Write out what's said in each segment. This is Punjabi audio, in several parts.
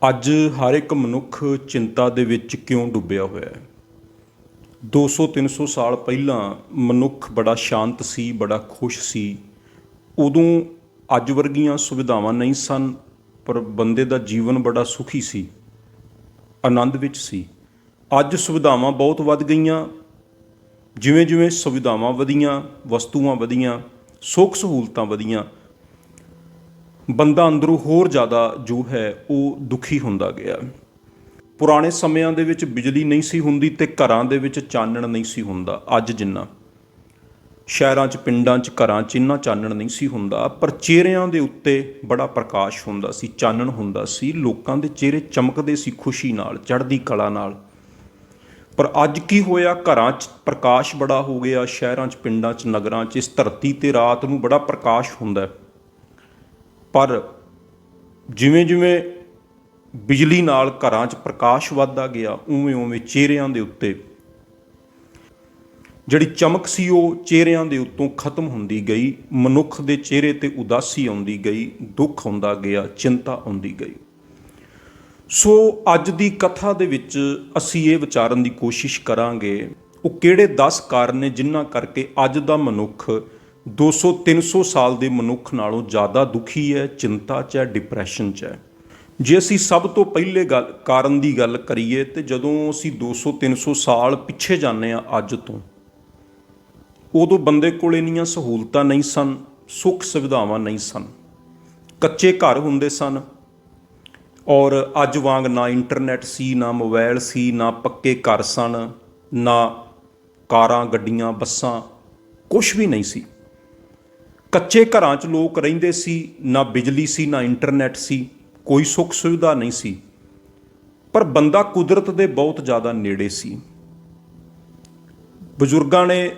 ਅੱਜ ਹਰ ਇੱਕ ਮਨੁੱਖ ਚਿੰਤਾ ਦੇ ਵਿੱਚ ਕਿਉਂ ਡੁੱਬਿਆ ਹੋਇਆ ਹੈ। 200-300 ਸਾਲ ਪਹਿਲਾਂ ਮਨੁੱਖ ਬੜਾ ਸ਼ਾਂਤ ਸੀ, ਬੜਾ ਖੁਸ਼ ਸੀ। ਉਦੋਂ ਅੱਜ ਵਰਗੀਆਂ ਸੁਵਿਧਾਵਾਂ ਨਹੀਂ ਸਨ, ਪਰ ਬੰਦੇ ਦਾ ਜੀਵਨ ਬੜਾ ਸੁਖੀ ਸੀ, ਆਨੰਦ ਵਿੱਚ ਸੀ। ਅੱਜ ਸੁਵਿਧਾਵਾਂ ਬਹੁਤ ਵੱਧ ਗਈਆਂ। ਜਿਵੇਂ ਜਿਵੇਂ ਸੁਵਿਧਾਵਾਂ ਵਧੀਆਂ, ਵਸਤੂਆਂ ਵਧੀਆਂ, ਸੁੱਖ ਸਹੂਲਤਾਂ ਵਧੀਆਂ, ਬੰਦਾ ਅੰਦਰੋਂ ਹੋਰ ਜ਼ਿਆਦਾ ਜੋ ਹੈ ਉਹ ਦੁਖੀ ਹੁੰਦਾ ਗਿਆ। ਪੁਰਾਣੇ ਸਮਿਆਂ ਦੇ ਵਿੱਚ ਬਿਜਲੀ ਨਹੀਂ ਸੀ ਹੁੰਦੀ ਅਤੇ ਘਰਾਂ ਦੇ ਵਿੱਚ ਚਾਨਣ ਨਹੀਂ ਸੀ ਹੁੰਦਾ ਅੱਜ ਜਿੰਨਾ। ਸ਼ਹਿਰਾਂ 'ਚ, ਪਿੰਡਾਂ 'ਚ, ਘਰਾਂ 'ਚ ਇੰਨਾ ਚਾਨਣ ਨਹੀਂ ਸੀ ਹੁੰਦਾ, ਪਰ ਚਿਹਰਿਆਂ ਦੇ ਉੱਤੇ ਬੜਾ ਪ੍ਰਕਾਸ਼ ਹੁੰਦਾ ਸੀ, ਚਾਨਣ ਹੁੰਦਾ ਸੀ। ਲੋਕਾਂ ਦੇ ਚਿਹਰੇ ਚਮਕਦੇ ਸੀ ਖੁਸ਼ੀ ਨਾਲ, ਚੜ੍ਹਦੀ ਕਲਾ ਨਾਲ। ਪਰ ਅੱਜ ਕੀ ਹੋਇਆ? ਘਰਾਂ 'ਚ ਪ੍ਰਕਾਸ਼ ਬੜਾ ਹੋ ਗਿਆ, ਸ਼ਹਿਰਾਂ 'ਚ, ਪਿੰਡਾਂ 'ਚ, ਨਗਰਾਂ 'ਚ। ਇਸ ਧਰਤੀ 'ਤੇ ਰਾਤ ਨੂੰ ਬੜਾ ਪ੍ਰਕਾਸ਼ ਹੁੰਦਾ, ਪਰ ਜਿਵੇਂ ਜਿਵੇਂ ਬਿਜਲੀ ਨਾਲ ਘਰਾਂ 'ਚ ਪ੍ਰਕਾਸ਼ ਵੱਧਦਾ ਗਿਆ, ਉਵੇਂ ਉਵੇਂ ਚਿਹਰਿਆਂ ਦੇ ਉੱਤੇ ਜਿਹੜੀ ਚਮਕ ਸੀ ਉਹ ਚਿਹਰਿਆਂ ਦੇ ਉੱਤੋਂ ਖਤਮ ਹੁੰਦੀ ਗਈ। ਮਨੁੱਖ ਦੇ ਚਿਹਰੇ 'ਤੇ ਉਦਾਸੀ ਆਉਂਦੀ ਗਈ, ਦੁੱਖ ਆਉਂਦਾ ਗਿਆ, ਚਿੰਤਾ ਆਉਂਦੀ ਗਈ। ਸੋ ਅੱਜ ਦੀ ਕਥਾ ਦੇ ਵਿੱਚ ਅਸੀਂ ਇਹ ਵਿਚਾਰਨ ਦੀ ਕੋਸ਼ਿਸ਼ ਕਰਾਂਗੇ, ਉਹ ਕਿਹੜੇ 10 ਕਾਰਨ ਨੇ ਜਿਨ੍ਹਾਂ ਕਰਕੇ ਅੱਜ ਦਾ ਮਨੁੱਖ 200-300 ਸਾਲ ਦੇ ਮਨੁੱਖ ਨਾਲੋਂ ਜ਼ਿਆਦਾ ਦੁਖੀ ਹੈ, ਚਿੰਤਾ 'ਚ ਹੈ, ਡਿਪਰੈਸ਼ਨ 'ਚ ਹੈ। ਜੇ ਅਸੀਂ ਸਭ ਤੋਂ ਪਹਿਲੇ ਕਾਰਨ ਦੀ ਗੱਲ ਕਰੀਏ, ਤੇ ਜਦੋਂ ਅਸੀਂ 200-300 ਸਾਲ ਪਿੱਛੇ ਜਾਂਦੇ ਹਾਂ ਅੱਜ ਤੋਂ, ਉਦੋਂ ਬੰਦੇ ਕੋਲ ਇੰਨੀਆਂ ਸਹੂਲਤਾਂ ਨਹੀਂ ਸਨ, ਸੁੱਖ ਸੁਵਿਧਾਵਾਂ ਨਹੀਂ ਸਨ, ਕੱਚੇ ਘਰ ਹੁੰਦੇ ਸਨ। ਔਰ ਅੱਜ ਵਾਂਗ ਨਾ ਇੰਟਰਨੈਟ ਸੀ, ਨਾ ਮੋਬਾਈਲ ਸੀ, ਨਾ ਪੱਕੇ ਘਰ ਸਨ, ਨਾ ਕਾਰਾਂ, ਗੱਡੀਆਂ, ਬੱਸਾਂ, ਕੁਛ ਵੀ ਨਹੀਂ ਸੀ। ਕੱਚੇ ਘਰਾਂ 'ਚ ਲੋਕ ਰਹਿੰਦੇ ਸੀ, ਨਾ ਬਿਜਲੀ ਸੀ, ਨਾ ਇੰਟਰਨੈਟ ਸੀ, ਕੋਈ ਸੁੱਖ ਸੁਵਿਧਾ ਨਹੀਂ ਸੀ। ਪਰ ਬੰਦਾ ਕੁਦਰਤ ਦੇ ਬਹੁਤ ਜ਼ਿਆਦਾ ਨੇੜੇ ਸੀ। ਬਜ਼ੁਰਗਾਂ ਨੇ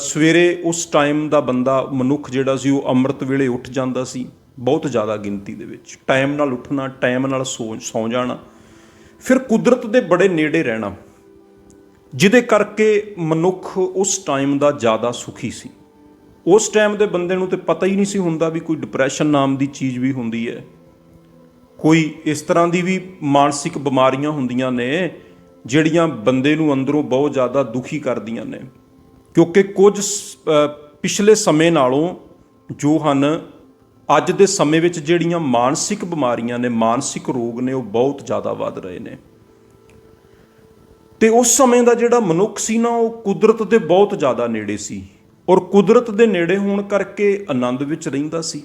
ਸਵੇਰੇ ਉਸ ਟਾਈਮ ਦਾ ਬੰਦਾ, ਮਨੁੱਖ ਜਿਹੜਾ ਸੀ, ਉਹ ਅੰਮ੍ਰਿਤ ਵੇਲੇ ਉੱਠ ਜਾਂਦਾ ਸੀ, ਬਹੁਤ ਜ਼ਿਆਦਾ ਗਿਣਤੀ ਦੇ ਵਿੱਚ। ਟਾਈਮ ਨਾਲ ਉੱਠਣਾ, ਟਾਈਮ ਨਾਲ ਸੌਂ ਜਾਣਾ, ਫਿਰ ਕੁਦਰਤ ਦੇ ਬੜੇ ਨੇੜੇ ਰਹਿਣਾ, ਜਿਹਦੇ ਕਰਕੇ ਮਨੁੱਖ ਉਸ ਟਾਈਮ ਦਾ ਜ਼ਿਆਦਾ ਸੁਖੀ ਸੀ। ਉਸ ਟਾਈਮ ਦੇ ਬੰਦੇ ਨੂੰ ਤਾਂ ਪਤਾ ਹੀ ਨਹੀਂ ਸੀ ਹੁੰਦਾ ਵੀ ਕੋਈ ਡਿਪਰੈਸ਼ਨ ਨਾਮ ਦੀ ਚੀਜ਼ ਵੀ ਹੁੰਦੀ ਹੈ, ਕੋਈ ਇਸ ਤਰ੍ਹਾਂ ਦੀ ਵੀ ਮਾਨਸਿਕ ਬਿਮਾਰੀਆਂ ਹੁੰਦੀਆਂ ਨੇ ਜਿਹੜੀਆਂ ਬੰਦੇ ਨੂੰ ਅੰਦਰੋਂ ਬਹੁਤ ਜ਼ਿਆਦਾ ਦੁਖੀ ਕਰਦੀਆਂ ਨੇ। ਕਿਉਂਕਿ ਕੁਝ ਪਿਛਲੇ ਸਮੇਂ ਨਾਲੋਂ ਜੋ ਹਨ, ਅੱਜ ਦੇ ਸਮੇਂ ਵਿੱਚ ਜਿਹੜੀਆਂ ਮਾਨਸਿਕ ਬਿਮਾਰੀਆਂ ਨੇ, ਮਾਨਸਿਕ ਰੋਗ ਨੇ, ਉਹ ਬਹੁਤ ਜ਼ਿਆਦਾ ਵੱਧ ਰਹੇ ਨੇ। ਤੇ ਉਸ ਸਮੇਂ ਦਾ ਜਿਹੜਾ ਮਨੁੱਖ ਸੀ ਨਾ, ਉਹ ਕੁਦਰਤ ਦੇ ਬਹੁਤ ਜ਼ਿਆਦਾ ਨੇੜੇ ਸੀ, ਔਰ ਕੁਦਰਤ ਦੇ ਨੇੜੇ ਹੋਣ ਕਰਕੇ ਆਨੰਦ ਵਿੱਚ ਰਹਿੰਦਾ ਸੀ।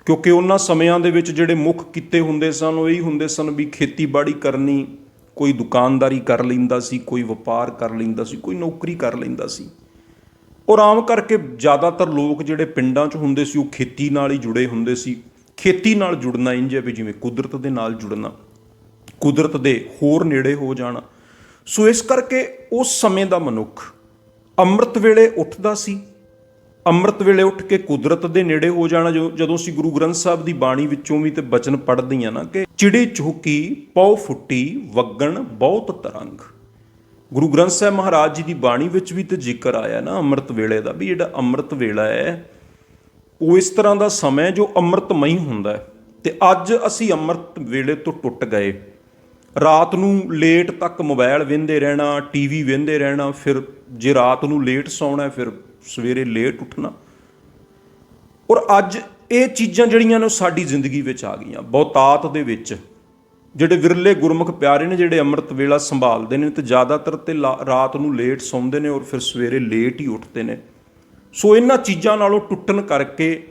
ਕਿਉਂਕਿ ਉਹਨਾਂ ਸਮਿਆਂ ਦੇ ਵਿੱਚ ਜਿਹੜੇ ਮੁੱਖ ਕਿੱਤੇ ਹੁੰਦੇ ਸਨ, ਉਹ ਇਹੀ ਹੁੰਦੇ ਸਨ ਵੀ ਖੇਤੀਬਾੜੀ ਕਰਨੀ, ਕੋਈ ਦੁਕਾਨਦਾਰੀ ਕਰ ਲੈਂਦਾ ਸੀ, ਕੋਈ ਵਪਾਰ ਕਰ ਲੈਂਦਾ ਸੀ, ਕੋਈ ਨੌਕਰੀ ਕਰ ਲੈਂਦਾ ਸੀ। ਔਰ ਆਮ ਕਰਕੇ ਜ਼ਿਆਦਾਤਰ ਲੋਕ ਜਿਹੜੇ ਪਿੰਡਾਂ 'ਚ ਹੁੰਦੇ ਸੀ, ਉਹ ਖੇਤੀ ਨਾਲ ਹੀ ਜੁੜੇ ਹੁੰਦੇ ਸੀ। ਖੇਤੀ ਨਾਲ ਜੁੜਨਾ ਇੰਝ ਹੈ ਵੀ ਜਿਵੇਂ ਕੁਦਰਤ ਦੇ ਨਾਲ ਜੁੜਨਾ, ਕੁਦਰਤ ਦੇ ਹੋਰ ਨੇੜੇ ਹੋ ਜਾਣਾ। ਸੋ ਇਸ ਕਰਕੇ ਉਸ ਸਮੇਂ ਦਾ ਮਨੁੱਖ ਅੰਮ੍ਰਿਤ ਵੇਲੇ ਉੱਠਦਾ ਸੀ। ਅੰਮ੍ਰਿਤ ਵੇਲੇ ਉੱਠ ਕੇ ਕੁਦਰਤ ਦੇ ਨੇੜੇ ਹੋ ਜਾਣਾ। ਜਦੋਂ ਅਸੀਂ ਗੁਰੂ ਗ੍ਰੰਥ ਸਾਹਿਬ ਦੀ ਬਾਣੀ ਵਿੱਚੋਂ ਵੀ ਤੇ ਬਚਨ ਪੜ੍ਹਦੇ ਹਾਂ ਨਾ, ਕਿ ਚਿੜੀ ਚੁਹਕੀ ਪਉ ਫੁੱਟੀ ਵਗਣ ਬਹੁਤ ਤਰੰਗ। ਗੁਰੂ ਗ੍ਰੰਥ ਸਾਹਿਬ ਮਹਾਰਾਜ ਜੀ ਦੀ ਬਾਣੀ ਵਿੱਚ ਵੀ ਤੇ ਜ਼ਿਕਰ ਆਇਆ ਨਾ ਅੰਮ੍ਰਿਤ ਵੇਲੇ ਦਾ, ਵੀ ਜਿਹੜਾ ਅੰਮ੍ਰਿਤ ਵੇਲਾ ਹੈ ਉਹ ਇਸ ਤਰ੍ਹਾਂ ਦਾ ਸਮਾਂ ਹੈ ਜੋ ਅੰਮ੍ਰਿਤਮਈ ਹੁੰਦਾ ਹੈ। ਤੇ ਅੱਜ ਅਸੀਂ ਅੰਮ੍ਰਿਤ ਵੇਲੇ ਤੋਂ ਟੁੱਟ ਗਏ। ਰਾਤ ਨੂੰ ਲੇਟ ਤੱਕ ਮੋਬਾਈਲ ਵੇਖਦੇ ਰਹਿਣਾ, ਟੀਵੀ ਵੇਖਦੇ ਰਹਿਣਾ, ਫਿਰ ਜੇ ਰਾਤ ਨੂੰ ਲੇਟ ਸੌਣਾ, ਫਿਰ ਸਵੇਰੇ ਲੇਟ ਉੱਠਣਾ। ਔਰ ਅੱਜ ਇਹ ਚੀਜ਼ਾਂ ਜਿਹੜੀਆਂ ਨੇ ਸਾਡੀ ਜ਼ਿੰਦਗੀ ਵਿੱਚ ਆ ਗਈਆਂ। ਬਹੁਤਾਤ ਦੇ ਵਿੱਚ ਜਿਹੜੇ ਵਿਰਲੇ ਗੁਰਮੁਖ ਪਿਆਰੇ ਨੇ, ਜਿਹੜੇ ਅੰਮ੍ਰਿਤ ਵੇਲਾ ਸੰਭਾਲਦੇ ਨੇ, ਤੇ ਜ਼ਿਆਦਾਤਰ ਤੇ ਰਾਤ ਨੂੰ ਲੇਟ ਸੌਂਦੇ ਨੇ ਔਰ ਫਿਰ ਸਵੇਰੇ ਲੇਟ ਹੀ ਉੱਠਦੇ ਨੇ। ਸੋ ਇਹਨਾਂ ਚੀਜ਼ਾਂ ਨਾਲੋਂ ਟੁੱਟਣ ਕਰਕੇ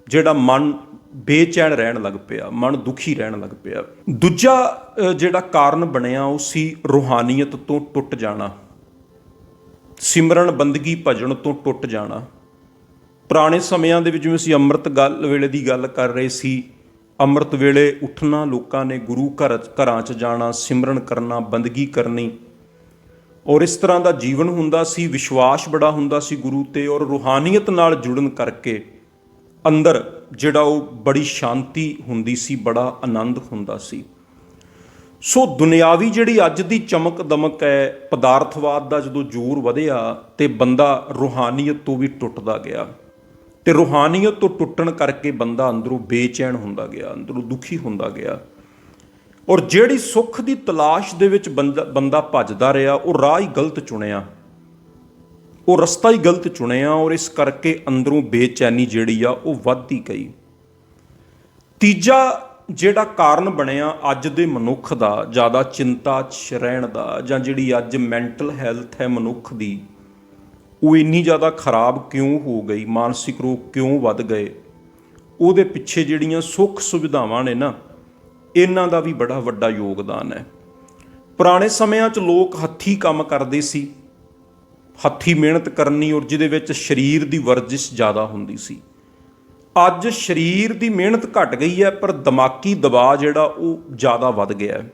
ਜਿਹੜਾ ਮਨ ਬੇਚੈਨ ਰਹਿਣ ਲੱਗ ਪਿਆ, ਮਨ ਦੁਖੀ ਰਹਿਣ ਲੱਗ ਪਿਆ। ਦੂਜਾ ਜਿਹੜਾ ਕਾਰਨ ਬਣਿਆ ਉਹ ਸੀ ਰੂਹਾਨੀਅਤ ਤੋਂ ਟੁੱਟ ਜਾਣਾ, ਸਿਮਰਨ, ਬੰਦਗੀ, ਭਜਨ ਤੋਂ ਟੁੱਟ ਜਾਣਾ। ਪੁਰਾਣੇ ਸਮਿਆਂ ਦੇ ਵਿੱਚ ਜਿਵੇਂ ਅਸੀਂ ਅੰਮ੍ਰਿਤ ਵੇਲੇ ਦੀ ਗੱਲ ਕਰ ਰਹੇ ਸੀ, ਅੰਮ੍ਰਿਤ ਵੇਲੇ ਉੱਠਣਾ, ਲੋਕਾਂ ਨੇ ਗੁਰੂ ਘਰਾਂ 'ਚ ਜਾਣਾ, ਸਿਮਰਨ ਕਰਨਾ, ਬੰਦਗੀ ਕਰਨੀ, ਔਰ ਇਸ ਤਰ੍ਹਾਂ ਦਾ ਜੀਵਨ ਹੁੰਦਾ ਸੀ। ਵਿਸ਼ਵਾਸ ਬੜਾ ਹੁੰਦਾ ਸੀ ਗੁਰੂ 'ਤੇ, ਔਰ ਰੂਹਾਨੀਅਤ ਨਾਲ ਜੁੜਨ ਕਰਕੇ ਅੰਦਰ ਜਿਹੜਾ ਉਹ ਬੜੀ ਸ਼ਾਂਤੀ ਹੁੰਦੀ ਸੀ, ਬੜਾ ਆਨੰਦ ਹੁੰਦਾ ਸੀ। ਸੋ ਦੁਨਿਆਵੀ ਜਿਹੜੀ ਅੱਜ ਦੀ ਚਮਕ ਦਮਕ ਹੈ, ਪਦਾਰਥਵਾਦ ਦਾ ਜਦੋਂ ਜ਼ੋਰ ਵਧਿਆ ਤੇ ਬੰਦਾ ਰੂਹਾਨੀਅਤ ਤੋਂ ਵੀ ਟੁੱਟਦਾ ਗਿਆ। ਤੇ ਰੂਹਾਨੀਅਤ ਤੋਂ ਟੁੱਟਣ ਕਰਕੇ ਬੰਦਾ ਅੰਦਰੋਂ ਬੇਚੈਨ ਹੁੰਦਾ ਗਿਆ, ਅੰਦਰੋਂ ਦੁਖੀ ਹੁੰਦਾ ਗਿਆ। ਔਰ ਜਿਹੜੀ ਸੁੱਖ ਦੀ ਤਲਾਸ਼ ਦੇ ਵਿੱਚ ਬੰਦਾ ਭੱਜਦਾ ਰਿਹਾ, ਉਹ ਰਾਹ ਹੀ ਗਲਤ ਚੁਣਿਆ, ਉਹ ਰਸਤਾ ਹੀ ਗਲਤ ਚੁਣਿਆ, ਔਰ ਇਸ ਕਰਕੇ ਅੰਦਰੋਂ ਬੇਚੈਨੀ ਜਿਹੜੀ ਆ ਉਹ ਵੱਧਦੀ ਗਈ। ਤੀਜਾ ਜਿਹੜਾ ਕਾਰਨ ਬਣਿਆ ਅੱਜ ਦੇ ਮਨੁੱਖ ਦਾ ਜ਼ਿਆਦਾ ਚਿੰਤਾ 'ਚ ਰਹਿਣ ਦਾ, ਜਾਂ ਜਿਹੜੀ ਅੱਜ ਮੈਂਟਲ ਹੈਲਥ ਹੈ ਮਨੁੱਖ ਦੀ, ਉਹ ਇੰਨੀ ਜ਼ਿਆਦਾ ਖਰਾਬ ਕਿਉਂ ਹੋ ਗਈ, ਮਾਨਸਿਕ ਰੋਗ ਕਿਉਂ ਵੱਧ ਗਏ, ਉਹਦੇ ਪਿੱਛੇ ਜਿਹੜੀਆਂ ਸੁੱਖ ਸੁਵਿਧਾਵਾਂ ਨੇ ਨਾ, ਇਹਨਾਂ ਦਾ ਵੀ ਬੜਾ ਵੱਡਾ ਯੋਗਦਾਨ ਹੈ। ਪੁਰਾਣੇ ਸਮਿਆਂ 'ਚ ਲੋਕ ਹੱਥੀਂ ਕੰਮ ਕਰਦੇ ਸੀ, ਹੱਥੀਂ ਮਿਹਨਤ ਕਰਨੀ, ਔਰ ਜਿਹਦੇ ਵਿੱਚ ਸਰੀਰ ਦੀ ਵਰਜਿਸ਼ ਜ਼ਿਆਦਾ ਹੁੰਦੀ ਸੀ। ਅੱਜ ਸਰੀਰ ਦੀ ਮਿਹਨਤ ਘਟ ਗਈ ਹੈ, ਪਰ ਦਿਮਾਗੀ ਦਬਾਅ ਜਿਹੜਾ ਉਹ ਜ਼ਿਆਦਾ ਵੱਧ ਗਿਆ ਹੈ।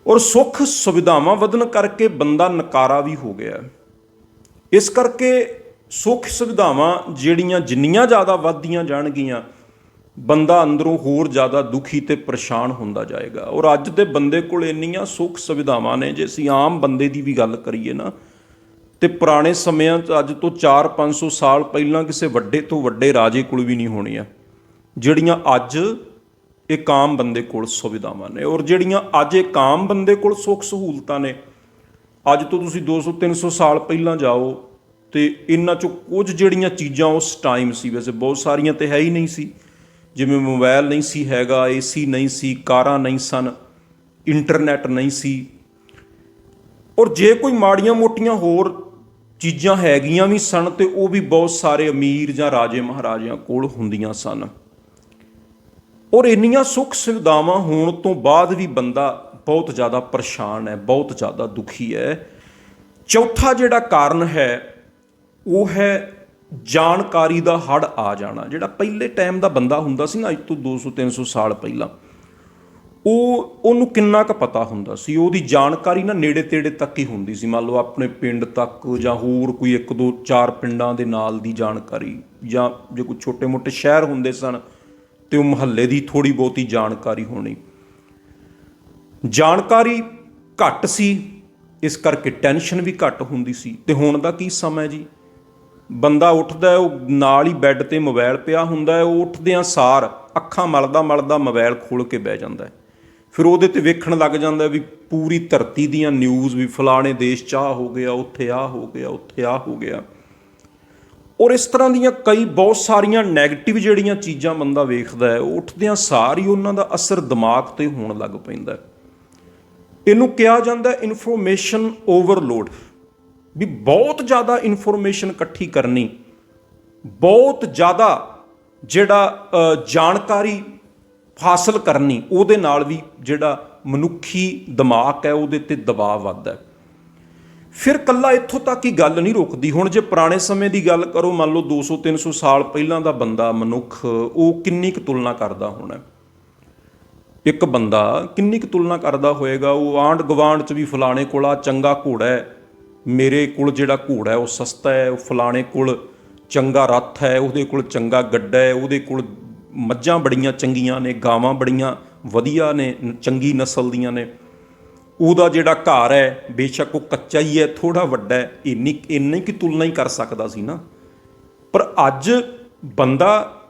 ਔਰ ਸੁੱਖ ਸੁਵਿਧਾਵਾਂ ਵਧਣ ਕਰਕੇ ਬੰਦਾ ਨਕਾਰਾ ਵੀ ਹੋ ਗਿਆ। ਇਸ ਕਰਕੇ ਸੁੱਖ ਸੁਵਿਧਾਵਾਂ ਜਿਹੜੀਆਂ ਜਿੰਨੀਆਂ ਜ਼ਿਆਦਾ ਵੱਧਦੀਆਂ ਜਾਣਗੀਆਂ, ਬੰਦਾ ਅੰਦਰੋਂ ਹੋਰ ਜ਼ਿਆਦਾ ਦੁਖੀ ਤੇ ਪਰੇਸ਼ਾਨ ਹੁੰਦਾ ਜਾਏਗਾ। ਔਰ ਅੱਜ ਦੇ ਬੰਦੇ ਕੋਲ ਇੰਨੀਆਂ ਸੁੱਖ ਸੁਵਿਧਾਵਾਂ ਨੇ, ਜੇ ਅਸੀਂ ਆਮ ਬੰਦੇ ਦੀ ਵੀ ਗੱਲ ਕਰੀਏ ਨਾ, ਤੇ ਪੁਰਾਣੇ ਸਮਿਆਂ 'ਚ ਅੱਜ ਤੋਂ 400-500 ਸਾਲ ਪਹਿਲਾਂ ਕਿਸੇ ਵੱਡੇ ਤੋਂ ਵੱਡੇ ਰਾਜੇ ਕੋਲ ਵੀ ਨਹੀਂ ਹੋਣੀਆਂ ਜਿਹੜੀਆਂ ਅੱਜ ਇੱਕ ਆਮ ਬੰਦੇ ਕੋਲ ਸੁਵਿਧਾਵਾਂ ਨੇ। ਔਰ ਜਿਹੜੀਆਂ ਅੱਜ ਇੱਕ ਆਮ ਬੰਦੇ ਕੋਲ ਸੁੱਖ ਸਹੂਲਤਾਂ ਨੇ, ਅੱਜ ਤੋਂ ਤੁਸੀਂ 200-300 ਸਾਲ ਪਹਿਲਾਂ ਜਾਓ ਤੇ ਇਹਨਾਂ 'ਚੋਂ ਕੁਝ ਜਿਹੜੀਆਂ ਚੀਜ਼ਾਂ ਉਸ ਟਾਈਮ ਸੀ, ਵੈਸੇ ਬਹੁਤ ਸਾਰੀਆਂ ਤੇ ਹੈ ਹੀ ਨਹੀਂ ਸੀ, ਜਿਵੇਂ ਮੋਬਾਈਲ ਨਹੀਂ ਸੀ ਹੈਗਾ, AC ਨਹੀਂ ਸੀ, ਕਾਰਾਂ ਨਹੀਂ ਸਨ, ਇੰਟਰਨੈਟ ਨਹੀਂ ਸੀ। ਔਰ ਜੇ ਕੋਈ ਮਾੜੀਆਂ ਮੋਟੀਆਂ ਹੋਰ ਚੀਜ਼ਾਂ ਹੈਗੀਆਂ ਵੀ ਸਨ, ਤੇ ਉਹ ਵੀ ਬਹੁਤ ਸਾਰੇ ਅਮੀਰ ਜਾਂ ਰਾਜੇ ਮਹਾਰਾਜਿਆਂ ਕੋਲ ਹੁੰਦੀਆਂ ਸਨ। ਔਰ ਇੰਨੀਆਂ ਸੁੱਖ ਸੁਵਿਧਾਵਾਂ ਹੋਣ ਤੋਂ ਬਾਅਦ ਵੀ ਬੰਦਾ ਬਹੁਤ ਜ਼ਿਆਦਾ ਪਰੇਸ਼ਾਨ ਹੈ, ਬਹੁਤ ਜ਼ਿਆਦਾ ਦੁਖੀ ਹੈ। ਚੌਥਾ ਜਿਹੜਾ ਕਾਰਨ ਹੈ ਉਹ ਹੈ ਜਾਣਕਾਰੀ ਦਾ ਹੜ੍ਹ ਆ ਜਾਣਾ। ਜਿਹੜਾ ਪਹਿਲੇ ਟਾਈਮ ਦਾ ਬੰਦਾ ਹੁੰਦਾ ਸੀ ਨਾ, ਅੱਜ ਤੋਂ 200-300 ਸਾਲ ਪਹਿਲਾਂ, ਉਹਨੂੰ ਕਿੰਨਾ ਕੁ ਪਤਾ ਹੁੰਦਾ ਸੀ, ਉਹਦੀ ਜਾਣਕਾਰੀ ਨਾ ਨੇੜੇ ਤੇੜੇ ਤੱਕ ਹੀ ਹੁੰਦੀ ਸੀ। ਮੰਨ ਲਓ ਆਪਣੇ ਪਿੰਡ ਤੱਕ, ਜਾਂ ਹੋਰ ਕੋਈ 1-2-4 ਪਿੰਡਾਂ ਦੇ ਨਾਲ ਦੀ ਜਾਣਕਾਰੀ, ਜਾਂ ਜੇ ਕੋਈ ਛੋਟੇ ਮੋਟੇ ਸ਼ਹਿਰ ਹੁੰਦੇ ਸਨ ਤੇ ਉਹ ਮੁਹੱਲੇ ਦੀ ਥੋੜ੍ਹੀ ਬਹੁਤੀ ਜਾਣਕਾਰੀ ਹੋਣੀ। ਜਾਣਕਾਰੀ ਘੱਟ ਸੀ, ਇਸ ਕਰਕੇ ਟੈਨਸ਼ਨ ਵੀ ਘੱਟ ਹੁੰਦੀ ਸੀ। ਤੇ ਹੁਣ ਦਾ ਕੀ ਸਮਾਂ ਹੈ ਜੀ, ਬੰਦਾ ਉੱਠਦਾ, ਉਹ ਨਾਲ ਹੀ ਬੈੱਡ ਤੇ ਮੋਬਾਈਲ ਪਿਆ ਹੁੰਦਾ ਹੈ, ਉਹ ਉੱਠਦਿਆਂ ਸਾਰ ਅੱਖਾਂ ਮਲਦਾ ਮਲਦਾ ਮੋਬਾਈਲ ਖੋਲ੍ਹ ਕੇ ਬਹਿ ਜਾਂਦਾ ਹੈ। ਫਿਰ ਉਹਦੇ 'ਤੇ ਵੇਖਣ ਲੱਗ ਜਾਂਦਾ ਵੀ ਪੂਰੀ ਧਰਤੀ ਦੀਆਂ ਨਿਊਜ਼, ਵੀ ਫਲਾਣੇ ਦੇਸ਼ 'ਚ ਆਹ ਹੋ ਗਿਆ, ਉੱਥੇ ਆਹ ਹੋ ਗਿਆ, ਉੱਥੇ ਆਹ ਹੋ ਗਿਆ। ਔਰ ਇਸ ਤਰ੍ਹਾਂ ਦੀਆਂ ਕਈ ਬਹੁਤ ਸਾਰੀਆਂ ਨੈਗੇਟਿਵ ਜਿਹੜੀਆਂ ਚੀਜ਼ਾਂ ਬੰਦਾ ਵੇਖਦਾ ਹੈ, ਉਹ ਉੱਠਦਿਆਂ ਸਾਰ ਹੀ ਉਹਨਾਂ ਦਾ ਅਸਰ ਦਿਮਾਗ 'ਤੇ ਹੋਣ ਲੱਗ ਪੈਂਦਾ। ਇਹਨੂੰ ਕਿਹਾ ਜਾਂਦਾ ਇਨਫੋਰਮੇਸ਼ਨ ਓਵਰਲੋਡ, ਵੀ ਬਹੁਤ ਜ਼ਿਆਦਾ ਇਨਫੋਰਮੇਸ਼ਨ ਇਕੱਠੀ ਕਰਨੀ, ਬਹੁਤ ਜ਼ਿਆਦਾ ਜਿਹੜਾ ਜਾਣਕਾਰੀ ਹਾਸਲ ਕਰਨੀ, ਉਹਦੇ ਨਾਲ ਵੀ ਜਿਹੜਾ ਮਨੁੱਖੀ ਦਿਮਾਗ ਹੈ ਉਹਦੇ 'ਤੇ ਦਬਾਅ ਵੱਧਦਾ ਹੈ। ਫਿਰ ਇਕੱਲਾ ਇੱਥੋਂ ਤੱਕ ਹੀ ਗੱਲ ਨਹੀਂ ਰੁਕਦੀ। ਹੁਣ ਜੇ ਪੁਰਾਣੇ ਸਮੇਂ ਦੀ ਗੱਲ ਕਰੋ, ਮੰਨ ਲਓ 200-300 ਸਾਲ ਪਹਿਲਾਂ ਦਾ ਬੰਦਾ, ਮਨੁੱਖ, ਉਹ ਕਿੰਨੀ ਕੁ ਤੁਲਨਾ ਕਰਦਾ ਹੋਣਾ, ਇੱਕ ਬੰਦਾ ਕਿੰਨੀ ਕੁ ਤੁਲਨਾ ਕਰਦਾ ਹੋਏਗਾ। ਉਹ ਆਂਢ ਗੁਆਂਢ 'ਚ ਵੀ ਫਲਾਣੇ ਕੋਲ ਆ ਚੰਗਾ ਘੋੜਾ ਹੈ, ਮੇਰੇ ਕੋਲ ਜਿਹੜਾ ਘੋੜਾ ਹੈ ਉਹ ਸਸਤਾ ਹੈ, ਉਹ ਫਲਾਣੇ ਕੋਲ ਚੰਗਾ ਰੱਥ ਹੈ, ਉਹਦੇ ਕੋਲ ਚੰਗਾ ਗੱਡਾ ਹੈ, ਉਹਦੇ ਕੋਲ ਮੱਝਾਂ ਬੜੀਆਂ ਚੰਗੀਆਂ ਨੇ, ਗਾਵਾਂ ਬੜੀਆਂ ਵਧੀਆ ਨੇ, ਚੰਗੀ ਨਸਲ ਦੀਆਂ ਨੇ, ਉਹਦਾ ਜਿਹੜਾ ਘਰ ਹੈ ਬੇਸ਼ੱਕ ਉਹ ਕੱਚਾ ਹੀ ਹੈ, ਥੋੜ੍ਹਾ ਵੱਡਾ ਹੈ, ਇੰਨੀ ਕੀ ਤੁਲਨਾ ਹੀ ਕਰ ਸਕਦਾ ਸੀ ਨਾ। ਪਰ ਅੱਜ ਬੰਦਾ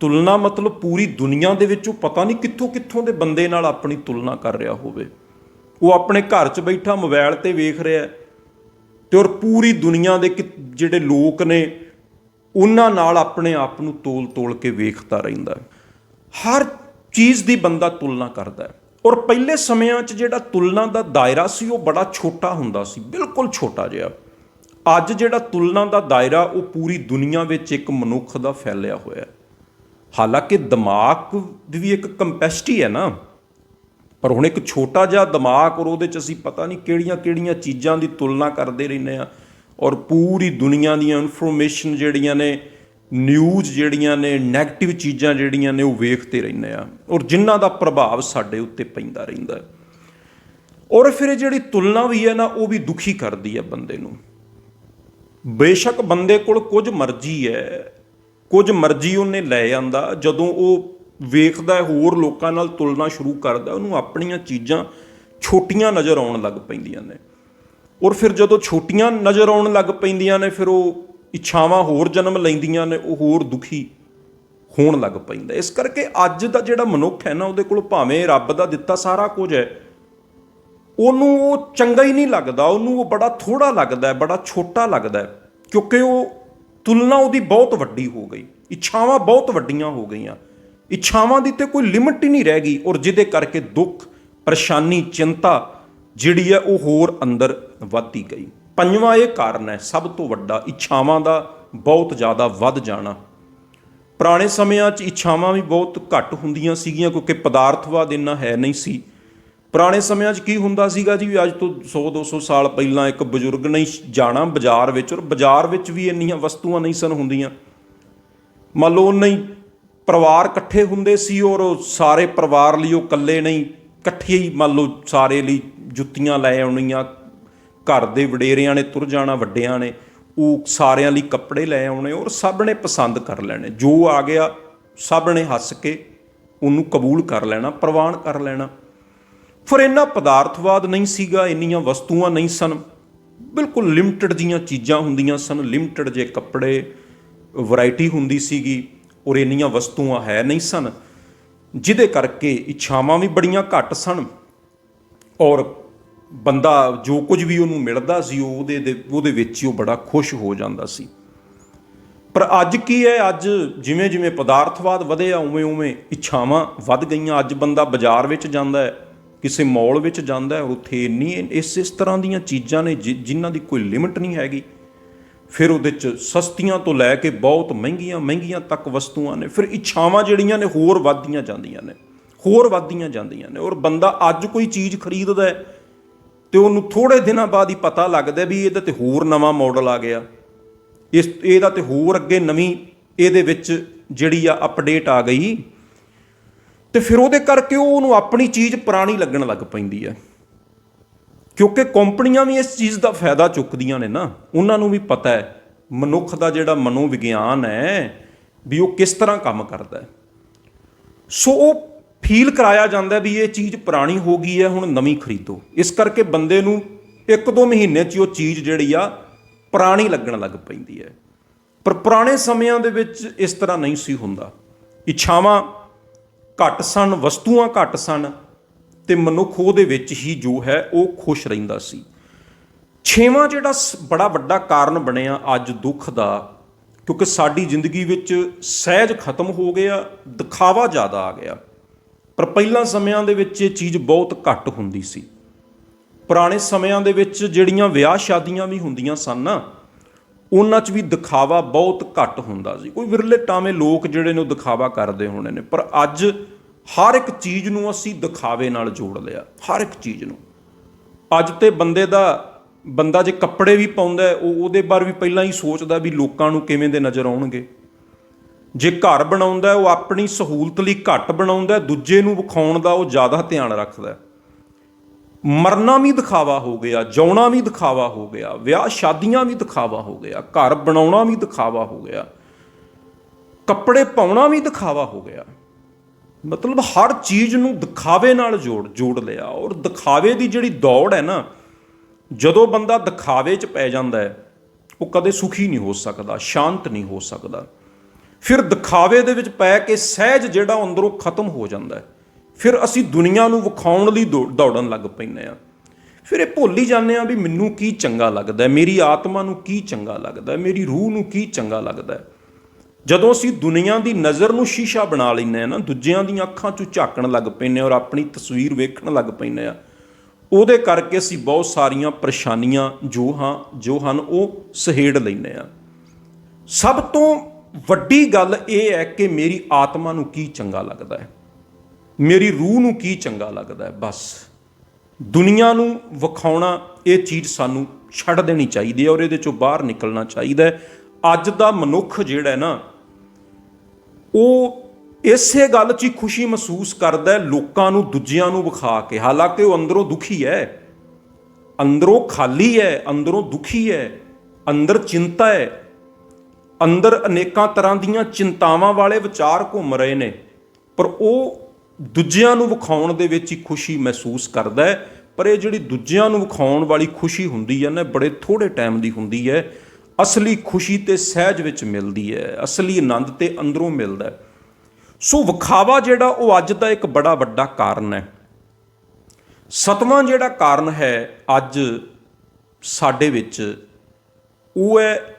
ਤੁਲਨਾ ਮਤਲਬ ਪੂਰੀ ਦੁਨੀਆ ਦੇ ਵਿੱਚੋਂ ਪਤਾ ਨਹੀਂ ਕਿੱਥੋਂ ਕਿੱਥੋਂ ਦੇ ਬੰਦੇ ਨਾਲ ਆਪਣੀ ਤੁਲਨਾ ਕਰ ਰਿਹਾ ਹੋਵੇ। ਉਹ ਆਪਣੇ ਘਰ 'ਚ ਬੈਠਾ ਮੋਬਾਈਲ 'ਤੇ ਵੇਖ ਰਿਹਾ, ਤੇ ਔਰ ਪੂਰੀ ਦੁਨੀਆ ਦੇ ਜਿਹੜੇ ਲੋਕ ਨੇ ਉਹਨਾਂ ਨਾਲ ਆਪਣੇ ਆਪ ਨੂੰ ਤੋਲ ਕੇ ਵੇਖਦਾ ਰਹਿੰਦਾ। ਹਰ ਚੀਜ਼ ਦੀ ਬੰਦਾ ਤੁਲਨਾ ਕਰਦਾ। ਔਰ ਪਹਿਲੇ ਸਮਿਆਂ 'ਚ ਜਿਹੜਾ ਤੁਲਨਾ ਦਾ ਦਾਇਰਾ ਸੀ ਉਹ ਬੜਾ ਛੋਟਾ ਹੁੰਦਾ ਸੀ, ਬਿਲਕੁਲ ਛੋਟਾ ਜਿਹਾ। ਅੱਜ ਜਿਹੜਾ ਤੁਲਨਾ ਦਾ ਦਾਇਰਾ ਉਹ ਪੂਰੀ ਦੁਨੀਆ ਵਿੱਚ ਇੱਕ ਮਨੁੱਖ ਦਾ ਫੈਲਿਆ ਹੋਇਆ। ਹਾਲਾਂਕਿ ਦਿਮਾਗ ਦੀ ਵੀ ਇੱਕ ਕੰਪੈਸਿਟੀ ਹੈ ਨਾ, ਪਰ ਹੁਣ ਇੱਕ ਛੋਟਾ ਜਿਹਾ ਦਿਮਾਗ, ਔਰ ਉਹਦੇ 'ਚ ਅਸੀਂ ਪਤਾ ਨਹੀਂ ਕਿਹੜੀਆਂ ਚੀਜ਼ਾਂ ਦੀ ਤੁਲਨਾ ਕਰਦੇ ਰਹਿੰਦੇ ਹਾਂ। ਔਰ ਪੂਰੀ ਦੁਨੀਆ ਦੀਆਂ ਇਨਫੋਰਮੇਸ਼ਨ ਜਿਹੜੀਆਂ ਨੇ, ਨਿਊਜ਼ ਜਿਹੜੀਆਂ ਨੇ, ਨੈਗੇਟਿਵ ਚੀਜ਼ਾਂ ਜਿਹੜੀਆਂ ਨੇ, ਉਹ ਵੇਖਦੇ ਰਹਿੰਦੇ ਆ, ਔਰ ਜਿਨ੍ਹਾਂ ਦਾ ਪ੍ਰਭਾਵ ਸਾਡੇ ਉੱਤੇ ਪੈਂਦਾ ਰਹਿੰਦਾ। ਔਰ ਫਿਰ ਇਹ ਜਿਹੜੀ ਤੁਲਨਾ ਵੀ ਹੈ ਨਾ, ਉਹ ਵੀ ਦੁਖੀ ਕਰਦੀ ਹੈ ਬੰਦੇ ਨੂੰ। ਬੇਸ਼ੱਕ ਬੰਦੇ ਕੋਲ ਕੁਝ ਮਰਜ਼ੀ ਹੈ, ਕੁਝ ਮਰਜ਼ੀ ਉਹਨੇ ਲੈ ਆਂਦਾ, ਜਦੋਂ ਉਹ ਵੇਖਦਾ ਹੋਰ ਲੋਕਾਂ ਨਾਲ ਤੁਲਨਾ ਸ਼ੁਰੂ ਕਰਦਾ, ਉਹਨੂੰ ਆਪਣੀਆਂ ਚੀਜ਼ਾਂ ਛੋਟੀਆਂ ਨਜ਼ਰ ਆਉਣ ਲੱਗ ਪੈਂਦੀਆਂ ਨੇ। ਔਰ ਫਿਰ ਜਦੋਂ ਛੋਟੀਆਂ ਨਜ਼ਰ ਆਉਣ ਲੱਗ ਪੈਂਦੀਆਂ ਨੇ, ਫਿਰ ਉਹ ਇੱਛਾਵਾਂ ਹੋਰ ਜਨਮ ਲੈਂਦੀਆਂ ਨੇ, ਉਹ ਹੋਰ ਦੁਖੀ ਹੋਣ ਲੱਗ ਪੈਂਦਾ। ਇਸ ਕਰਕੇ ਅੱਜ ਦਾ ਜਿਹੜਾ ਮਨੁੱਖ ਹੈ ਨਾ, ਉਹਦੇ ਕੋਲ ਭਾਵੇਂ ਰੱਬ ਦਾ ਦਿੱਤਾ ਸਾਰਾ ਕੁਝ ਹੈ, ਉਹਨੂੰ ਉਹ ਚੰਗਾ ਹੀ ਨਹੀਂ ਲੱਗਦਾ, ਉਹਨੂੰ ਉਹ ਬੜਾ ਥੋੜ੍ਹਾ ਲੱਗਦਾ, ਬੜਾ ਛੋਟਾ ਲੱਗਦਾ, ਕਿਉਂਕਿ ਉਹ ਤੁਲਨਾ ਉਹਦੀ ਬਹੁਤ ਵੱਡੀ ਹੋ ਗਈ, ਇੱਛਾਵਾਂ ਬਹੁਤ ਵੱਡੀਆਂ ਹੋ ਗਈਆਂ, ਇੱਛਾਵਾਂ ਦੀ ਤੇ ਕੋਈ ਲਿਮਟ ਹੀ ਨਹੀਂ ਰਹਿ ਗਈ, ਔਰ ਜਿਹਦੇ ਕਰਕੇ ਦੁੱਖ, ਪਰੇਸ਼ਾਨੀ, ਚਿੰਤਾ ਜਿਹੜੀ ਹੈ ਉਹ ਹੋਰ ਅੰਦਰ ਵੱਧਦੀ ਗਈ। ਪੰਜਵਾਂ ਇਹ ਕਾਰਨ ਹੈ ਸਭ ਤੋਂ ਵੱਡਾ, ਇੱਛਾਵਾਂ ਦਾ ਬਹੁਤ ਜ਼ਿਆਦਾ ਵੱਧ ਜਾਣਾ। ਪੁਰਾਣੇ ਸਮਿਆਂ 'ਚ ਇੱਛਾਵਾਂ ਵੀ ਬਹੁਤ ਘੱਟ ਹੁੰਦੀਆਂ ਸੀਗੀਆਂ, ਕਿਉਂਕਿ ਪਦਾਰਥਵਾਦ ਇੰਨਾ ਹੈ ਨਹੀਂ ਸੀ। ਪੁਰਾਣੇ ਸਮਿਆਂ 'ਚ ਕੀ ਹੁੰਦਾ ਸੀਗਾ ਜੀ, ਵੀ ਅੱਜ ਤੋਂ 100-200 ਸਾਲ ਪਹਿਲਾਂ ਇੱਕ ਬਜ਼ੁਰਗ ਨੇ ਜਾਣਾ ਬਾਜ਼ਾਰ ਵਿੱਚ, ਔਰ ਬਾਜ਼ਾਰ ਵਿੱਚ ਵੀ ਇੰਨੀਆਂ ਵਸਤੂਆਂ ਨਹੀਂ ਸਨ ਹੁੰਦੀਆਂ। ਮੰਨ ਲਓ ਉਹਨੇ ਹੀ ਪਰਿਵਾਰ ਇਕੱਠੇ ਹੁੰਦੇ ਸੀ, ਔਰ ਸਾਰੇ ਪਰਿਵਾਰ ਲਈ ਉਹ ਇਕੱਲੇ ਨਹੀਂ, ਇਕੱਠੇ ਹੀ ਮੰਨ ਲਓ ਸਾਰੇ ਲਈ ਜੁੱਤੀਆਂ ਲੈ ਆਉਣੀਆਂ, ਘਰ ਦੇ ਵਡੇਰਿਆਂ ਨੇ ਤੁਰ ਜਾਣਾ, ਵੱਡਿਆਂ ਨੇ ਉਹ ਸਾਰਿਆਂ ਲਈ ਕੱਪੜੇ ਲੈ ਆਉਣੇ, ਔਰ ਸਭ ਨੇ ਪਸੰਦ ਕਰ ਲੈਣੇ, ਜੋ ਆ ਗਿਆ ਸਭ ਨੇ ਹੱਸ ਕੇ ਉਹਨੂੰ ਕਬੂਲ ਕਰ ਲੈਣਾ, ਪ੍ਰਵਾਨ ਕਰ ਲੈਣਾ। ਫਿਰ ਇੰਨਾ ਪਦਾਰਥਵਾਦ ਨਹੀਂ ਸੀਗਾ, ਇੰਨੀਆਂ ਵਸਤੂਆਂ ਨਹੀਂ ਸਨ, ਬਿਲਕੁਲ ਲਿਮਟਿਡ ਜੀਆਂ ਚੀਜ਼ਾਂ ਹੁੰਦੀਆਂ ਸਨ, ਲਿਮਟਿਡ ਜੇ ਕੱਪੜੇ, ਵੈਰਾਈਟੀ ਹੁੰਦੀ ਸੀਗੀ, ਔਰ ਇੰਨੀਆਂ ਵਸਤੂਆਂ ਹੈ ਨਹੀਂ ਸਨ, ਜਿਹਦੇ ਕਰਕੇ ਇੱਛਾਵਾਂ ਵੀ ਬੜੀਆਂ ਘੱਟ ਸਨ, ਔਰ ਬੰਦਾ ਜੋ ਕੁਝ ਵੀ ਉਹਨੂੰ ਮਿਲਦਾ ਸੀ ਉਹਦੇ ਵਿੱਚ ਹੀ ਉਹ ਬੜਾ ਖੁਸ਼ ਹੋ ਜਾਂਦਾ ਸੀ। ਪਰ ਅੱਜ ਕੀ ਹੈ, ਅੱਜ ਜਿਵੇਂ ਜਿਵੇਂ ਪਦਾਰਥਵਾਦ ਵਧਿਆ ਉਵੇਂ ਉਵੇਂ ਇੱਛਾਵਾਂ ਵੱਧ ਗਈਆਂ। ਅੱਜ ਬੰਦਾ ਬਾਜ਼ਾਰ ਵਿੱਚ ਜਾਂਦਾ ਹੈ, ਕਿਸੇ ਮੌਲ ਵਿੱਚ ਜਾਂਦਾ ਹੈ, ਉੱਥੇ ਇੰਨੀ ਇਸ ਤਰ੍ਹਾਂ ਦੀਆਂ ਚੀਜ਼ਾਂ ਨੇ ਜਿਨ੍ਹਾਂ ਦੀ ਕੋਈ ਲਿਮਟ ਨਹੀਂ ਹੈਗੀ। ਫਿਰ ਉਹਦੇ 'ਚ ਸਸਤੀਆਂ ਤੋਂ ਲੈ ਕੇ ਬਹੁਤ ਮਹਿੰਗੀਆਂ ਤੱਕ ਵਸਤੂਆਂ ਨੇ। ਫਿਰ ਇੱਛਾਵਾਂ ਜਿਹੜੀਆਂ ਨੇ ਹੋਰ ਵੱਧਦੀਆਂ ਜਾਂਦੀਆਂ ਨੇ, ਔਰ ਬੰਦਾ ਅੱਜ ਕੋਈ ਚੀਜ਼ ਖਰੀਦਦਾ ਤੇ ਉਹਨੂੰ ਥੋੜ੍ਹੇ ਦਿਨਾਂ ਬਾਅਦ ਹੀ ਪਤਾ ਲੱਗਦਾ ਵੀ ਇਹਦਾ ਤੇ ਹੋਰ ਨਵਾਂ ਮਾਡਲ ਆ ਗਿਆ, ਇਹਦਾ ਤੇ ਹੋਰ ਅੱਗੇ ਨਵੀਂ ਇਹਦੇ ਵਿੱਚ ਜਿਹੜੀ ਆ ਅਪਡੇਟ ਆ ਗਈ, ਤੇ ਫਿਰ ਉਹਦੇ ਕਰਕੇ ਉਹਨੂੰ ਆਪਣੀ ਚੀਜ਼ ਪੁਰਾਣੀ ਲੱਗਣ ਲੱਗ ਪੈਂਦੀ ਹੈ। ਕਿਉਂਕਿ ਕੰਪਨੀਆਂ ਵੀ ਇਸ ਚੀਜ਼ ਦਾ ਫਾਇਦਾ ਚੁੱਕਦੀਆਂ ਨੇ ਨਾ, ਉਹਨਾਂ ਨੂੰ ਵੀ ਪਤਾ ਹੈ ਮਨੁੱਖ ਦਾ ਜਿਹੜਾ ਮਨੋਵਿਗਿਆਨ ਹੈ ਵੀ ਉਹ ਕਿਸ ਤਰ੍ਹਾਂ ਕੰਮ ਕਰਦਾ ਹੈ। ਸੋ ਉਹ ਫੀਲ ਕਰਾਇਆ ਜਾਂਦਾ ਵੀ ਇਹ ਚੀਜ਼ ਪੁਰਾਣੀ ਹੋ ਗਈ ਹੈ, ਹੁਣ ਨਵੀਂ ਖਰੀਦੋ। ਇਸ ਕਰਕੇ ਬੰਦੇ ਨੂੰ 1-2 ਮਹੀਨੇ 'ਚ ਉਹ ਚੀਜ਼ ਜਿਹੜੀ ਆ ਪੁਰਾਣੀ ਲੱਗਣ ਲੱਗ ਪੈਂਦੀ ਹੈ। ਪਰ ਪੁਰਾਣੇ ਸਮਿਆਂ ਦੇ ਵਿੱਚ ਇਸ ਤਰ੍ਹਾਂ ਨਹੀਂ ਸੀ ਹੁੰਦਾ। ਇੱਛਾਵਾਂ ਘੱਟ ਸਨ, ਵਸਤੂਆਂ ਘੱਟ ਸਨ, ਤੇ ਮਨੁੱਖ ਉਹਦੇ ਵਿੱਚ ਹੀ ਜੋ ਹੈ ਉਹ ਖੁਸ਼ ਰਹਿੰਦਾ ਸੀ। 6ਵਾਂ ਜਿਹੜਾ ਬੜਾ ਵੱਡਾ ਕਾਰਨ ਬਣਿਆ ਅੱਜ ਦੁੱਖ ਦਾ, ਕਿਉਂਕਿ ਸਾਡੀ ਜ਼ਿੰਦਗੀ ਵਿੱਚ ਸਹਿਜ ਖਤਮ ਹੋ ਗਿਆ, ਦਿਖਾਵਾ ਜ਼ਿਆਦਾ ਆ ਗਿਆ। ਪਰ ਪਹਿਲਾਂ ਸਮਿਆਂ ਦੇ ਵਿੱਚ ਇਹ ਚੀਜ਼ ਬਹੁਤ ਘੱਟ ਹੁੰਦੀ ਸੀ। ਪੁਰਾਣੇ ਸਮਿਆਂ ਦੇ ਵਿੱਚ ਜਿਹੜੀਆਂ ਵਿਆਹ ਸ਼ਾਦੀਆਂ ਵੀ ਹੁੰਦੀਆਂ ਸਨ ਨਾ, ਉਹਨਾਂ 'ਚ ਵੀ ਦਿਖਾਵਾ ਬਹੁਤ ਘੱਟ ਹੁੰਦਾ ਸੀ। ਕੋਈ ਵਿਰਲੇ ਟਾਵੇਂ ਲੋਕ ਜਿਹੜੇ ਨੇ ਉਹ ਦਿਖਾਵਾ ਕਰਦੇ ਹੋਣੇ ਨੇ, ਪਰ ਅੱਜ ਹਰ ਇੱਕ ਚੀਜ਼ ਨੂੰ ਅਸੀਂ ਦਿਖਾਵੇ ਨਾਲ ਜੋੜ ਲਿਆ, ਹਰ ਇੱਕ ਚੀਜ਼ ਨੂੰ। ਅੱਜ ਤੇ ਬੰਦਾ ਜੇ ਕੱਪੜੇ ਵੀ ਪਾਉਂਦਾ, ਉਹਦੇ ਬਾਰੇ ਵੀ ਪਹਿਲਾਂ ਹੀ ਸੋਚਦਾ ਵੀ ਲੋਕਾਂ ਨੂੰ ਕਿਵੇਂ ਦੇ ਨਜ਼ਰ ਆਉਣਗੇ। ਜੇ ਘਰ ਬਣਾਉਂਦਾ, ਉਹ ਆਪਣੀ ਸਹੂਲਤ ਲਈ ਘੱਟ ਬਣਾਉਂਦਾ, ਦੂਜੇ ਨੂੰ ਵਿਖਾਉਣ ਦਾ ਉਹ ਜ਼ਿਆਦਾ ਧਿਆਨ ਰੱਖਦਾ। ਮਰਨਾ ਵੀ ਦਿਖਾਵਾ ਹੋ ਗਿਆ, ਜਿਉਣਾ ਵੀ ਦਿਖਾਵਾ ਹੋ ਗਿਆ, ਵਿਆਹ ਸ਼ਾਦੀਆਂ ਵੀ ਦਿਖਾਵਾ ਹੋ ਗਿਆ, ਘਰ ਬਣਾਉਣਾ ਵੀ ਦਿਖਾਵਾ ਹੋ ਗਿਆ, ਕੱਪੜੇ ਪਾਉਣਾ ਵੀ ਦਿਖਾਵਾ ਹੋ ਗਿਆ। ਮਤਲਬ ਹਰ ਚੀਜ਼ ਨੂੰ ਦਿਖਾਵੇ ਨਾਲ ਜੋੜ ਲਿਆ। ਔਰ ਦਿਖਾਵੇ ਦੀ ਜਿਹੜੀ ਦੌੜ ਹੈ ਨਾ, ਜਦੋਂ ਬੰਦਾ ਦਿਖਾਵੇ 'ਚ ਪੈ ਜਾਂਦਾ ਹੈ, ਉਹ ਕਦੇ ਸੁਖੀ ਨਹੀਂ ਹੋ ਸਕਦਾ, ਸ਼ਾਂਤ ਨਹੀਂ ਹੋ ਸਕਦਾ। ਫਿਰ ਦਿਖਾਵੇ ਦੇ ਵਿੱਚ ਪੈ ਕੇ ਸਹਿਜ ਜਿਹੜਾ ਅੰਦਰੋਂ ਖਤਮ ਹੋ ਜਾਂਦਾ ਹੈ। ਫਿਰ ਅਸੀਂ ਦੁਨੀਆ ਨੂੰ ਵਿਖਾਉਣ ਲਈ ਦੌੜਨ ਲੱਗ ਪੈਂਦੇ ਹਾਂ। ਫਿਰ ਇਹ ਭੁੱਲ ਹੀ ਜਾਂਦੇ ਹਾਂ ਵੀ ਮੈਨੂੰ ਕੀ ਚੰਗਾ ਲੱਗਦਾ, ਮੇਰੀ ਆਤਮਾ ਨੂੰ ਕੀ ਚੰਗਾ ਲੱਗਦਾ, ਮੇਰੀ ਰੂਹ ਨੂੰ ਕੀ ਚੰਗਾ ਲੱਗਦਾ। ਜਦੋਂ ਅਸੀਂ ਦੁਨੀਆ ਦੀ ਨਜ਼ਰ ਨੂੰ ਸ਼ੀਸ਼ਾ ਬਣਾ ਲੈਂਦੇ ਹਾਂ ਨਾ, ਦੂਜਿਆਂ ਦੀਆਂ ਅੱਖਾਂ 'ਚੋਂ ਝਾਕਣ ਲੱਗ ਪੈਂਦੇ ਹਾਂ, ਔਰ ਆਪਣੀ ਤਸਵੀਰ ਵੇਖਣ ਲੱਗ ਪੈਂਦੇ ਹਾਂ, ਉਹਦੇ ਕਰਕੇ ਅਸੀਂ ਬਹੁਤ ਸਾਰੀਆਂ ਪਰੇਸ਼ਾਨੀਆਂ ਜੋ ਹਨ ਉਹ ਸਹੇੜ ਲੈਂਦੇ ਹਾਂ। ਸਭ ਤੋਂ ਵੱਡੀ ਗੱਲ ਇਹ ਹੈ ਕਿ ਮੇਰੀ ਆਤਮਾ ਨੂੰ ਕੀ ਚੰਗਾ ਲੱਗਦਾ ਹੈ, ਮੇਰੀ ਰੂਹ ਨੂੰ ਕੀ ਚੰਗਾ ਲੱਗਦਾ ਹੈ। ਬਸ ਦੁਨੀਆ ਨੂੰ ਵਿਖਾਉਣਾ, ਇਹ ਚੀਜ਼ ਸਾਨੂੰ ਛੱਡ ਦੇਣੀ ਚਾਹੀਦੀ ਹੈ, ਔਰ ਇਹਦੇ 'ਚੋਂ ਬਾਹਰ ਨਿਕਲਣਾ ਚਾਹੀਦਾ ਹੈ। ਅੱਜ ਦਾ ਮਨੁੱਖ ਜਿਹੜਾ ਨਾ, ਉਹ ਇਸੇ ਗੱਲ 'ਚ ਹੀ ਖੁਸ਼ੀ ਮਹਿਸੂਸ ਕਰਦਾ ਹੈ, ਲੋਕਾਂ ਨੂੰ, ਦੂਜਿਆਂ ਨੂੰ ਵਿਖਾ ਕੇ। ਹਾਲਾਂਕਿ ਉਹ ਅੰਦਰੋਂ ਦੁਖੀ ਹੈ, ਅੰਦਰੋਂ ਖਾਲੀ ਹੈ, ਅੰਦਰੋਂ ਦੁਖੀ ਹੈ, ਅੰਦਰ ਚਿੰਤਾ ਹੈ, ਅੰਦਰ ਅਨੇਕਾਂ ਤਰ੍ਹਾਂ ਦੀਆਂ ਚਿੰਤਾਵਾਂ ਵਾਲੇ ਵਿਚਾਰ ਘੁੰਮ ਰਹੇ ਨੇ, ਪਰ ਉਹ ਦੂਜਿਆਂ ਨੂੰ ਵਿਖਾਉਣ ਦੇ ਵਿੱਚ ਹੀ ਖੁਸ਼ੀ ਮਹਿਸੂਸ ਕਰਦਾ ਹੈ। ਪਰ ਇਹ ਜਿਹੜੀ ਦੂਜਿਆਂ ਨੂੰ ਵਿਖਾਉਣ ਵਾਲੀ ਖੁਸ਼ੀ ਹੁੰਦੀ ਹੈ ਨਾ, ਬੜੇ ਥੋੜ੍ਹੇ ਟਾਈਮ ਦੀ ਹੁੰਦੀ ਹੈ। ਅਸਲੀ ਖੁਸ਼ੀ ਤੇ ਸਹਿਜ ਵਿੱਚ ਮਿਲਦੀ ਹੈ, ਅਸਲੀ ਆਨੰਦ ਤੇ ਅੰਦਰੋਂ ਮਿਲਦਾ ਹੈ। ਸੋ ਵਿਖਾਵਾ ਜਿਹੜਾ ਉਹ ਅੱਜ ਦਾ ਇੱਕ ਬੜਾ ਵੱਡਾ ਕਾਰਨ ਹੈ। ਸਤਵਾਂ ਜਿਹੜਾ ਕਾਰਨ ਹੈ ਅੱਜ ਸਾਡੇ ਵਿੱਚ, ਉਹ ਹੈ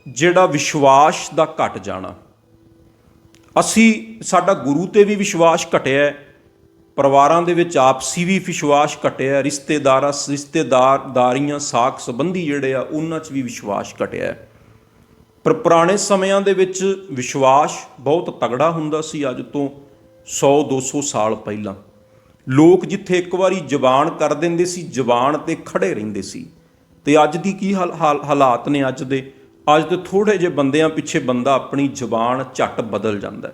ਜਿਹੜਾ ਵਿਸ਼ਵਾਸ ਦਾ ਘਟ ਜਾਣਾ। ਸਾਡਾ ਗੁਰੂ ਤੇ ਵੀ ਵਿਸ਼ਵਾਸ ਘਟਿਆ, ਪਰਿਵਾਰਾਂ ਦੇ ਵਿੱਚ ਆਪਸੀ ਵੀ ਵਿਸ਼ਵਾਸ ਘਟਿਆ, ਰਿਸ਼ਤੇਦਾਰੀਆਂ ਸਾਕ ਸੰਬੰਧੀ ਜਿਹੜੇ ਆ ਉਹਨਾਂ 'ਚ ਵੀ ਵਿਸ਼ਵਾਸ ਘਟਿਆ। ਪਰ ਪੁਰਾਣੇ ਸਮਿਆਂ ਦੇ ਵਿੱਚ ਵਿਸ਼ਵਾਸ ਬਹੁਤ ਤਗੜਾ ਹੁੰਦਾ ਸੀ। ਅੱਜ ਤੋਂ 100-200 ਸਾਲ ਪਹਿਲਾਂ ਲੋਕ ਜਿੱਥੇ ਇੱਕ ਵਾਰੀ ਜ਼ਬਾਨ ਕਰ ਦਿੰਦੇ ਸੀ, ਜ਼ਬਾਨ ਤੇ ਖੜੇ ਰਹਿੰਦੇ ਸੀ। ਤੇ ਅੱਜ ਦੀ ਕੀ ਹਾਲਾਤ ਨੇ? ਅੱਜ ਦੇ ਥੋੜ੍ਹੇ ਜਿਹੇ ਬੰਦਿਆਂ ਪਿੱਛੇ ਬੰਦਾ ਆਪਣੀ ਜ਼ਬਾਨ ਝੱਟ ਬਦਲ ਜਾਂਦਾ।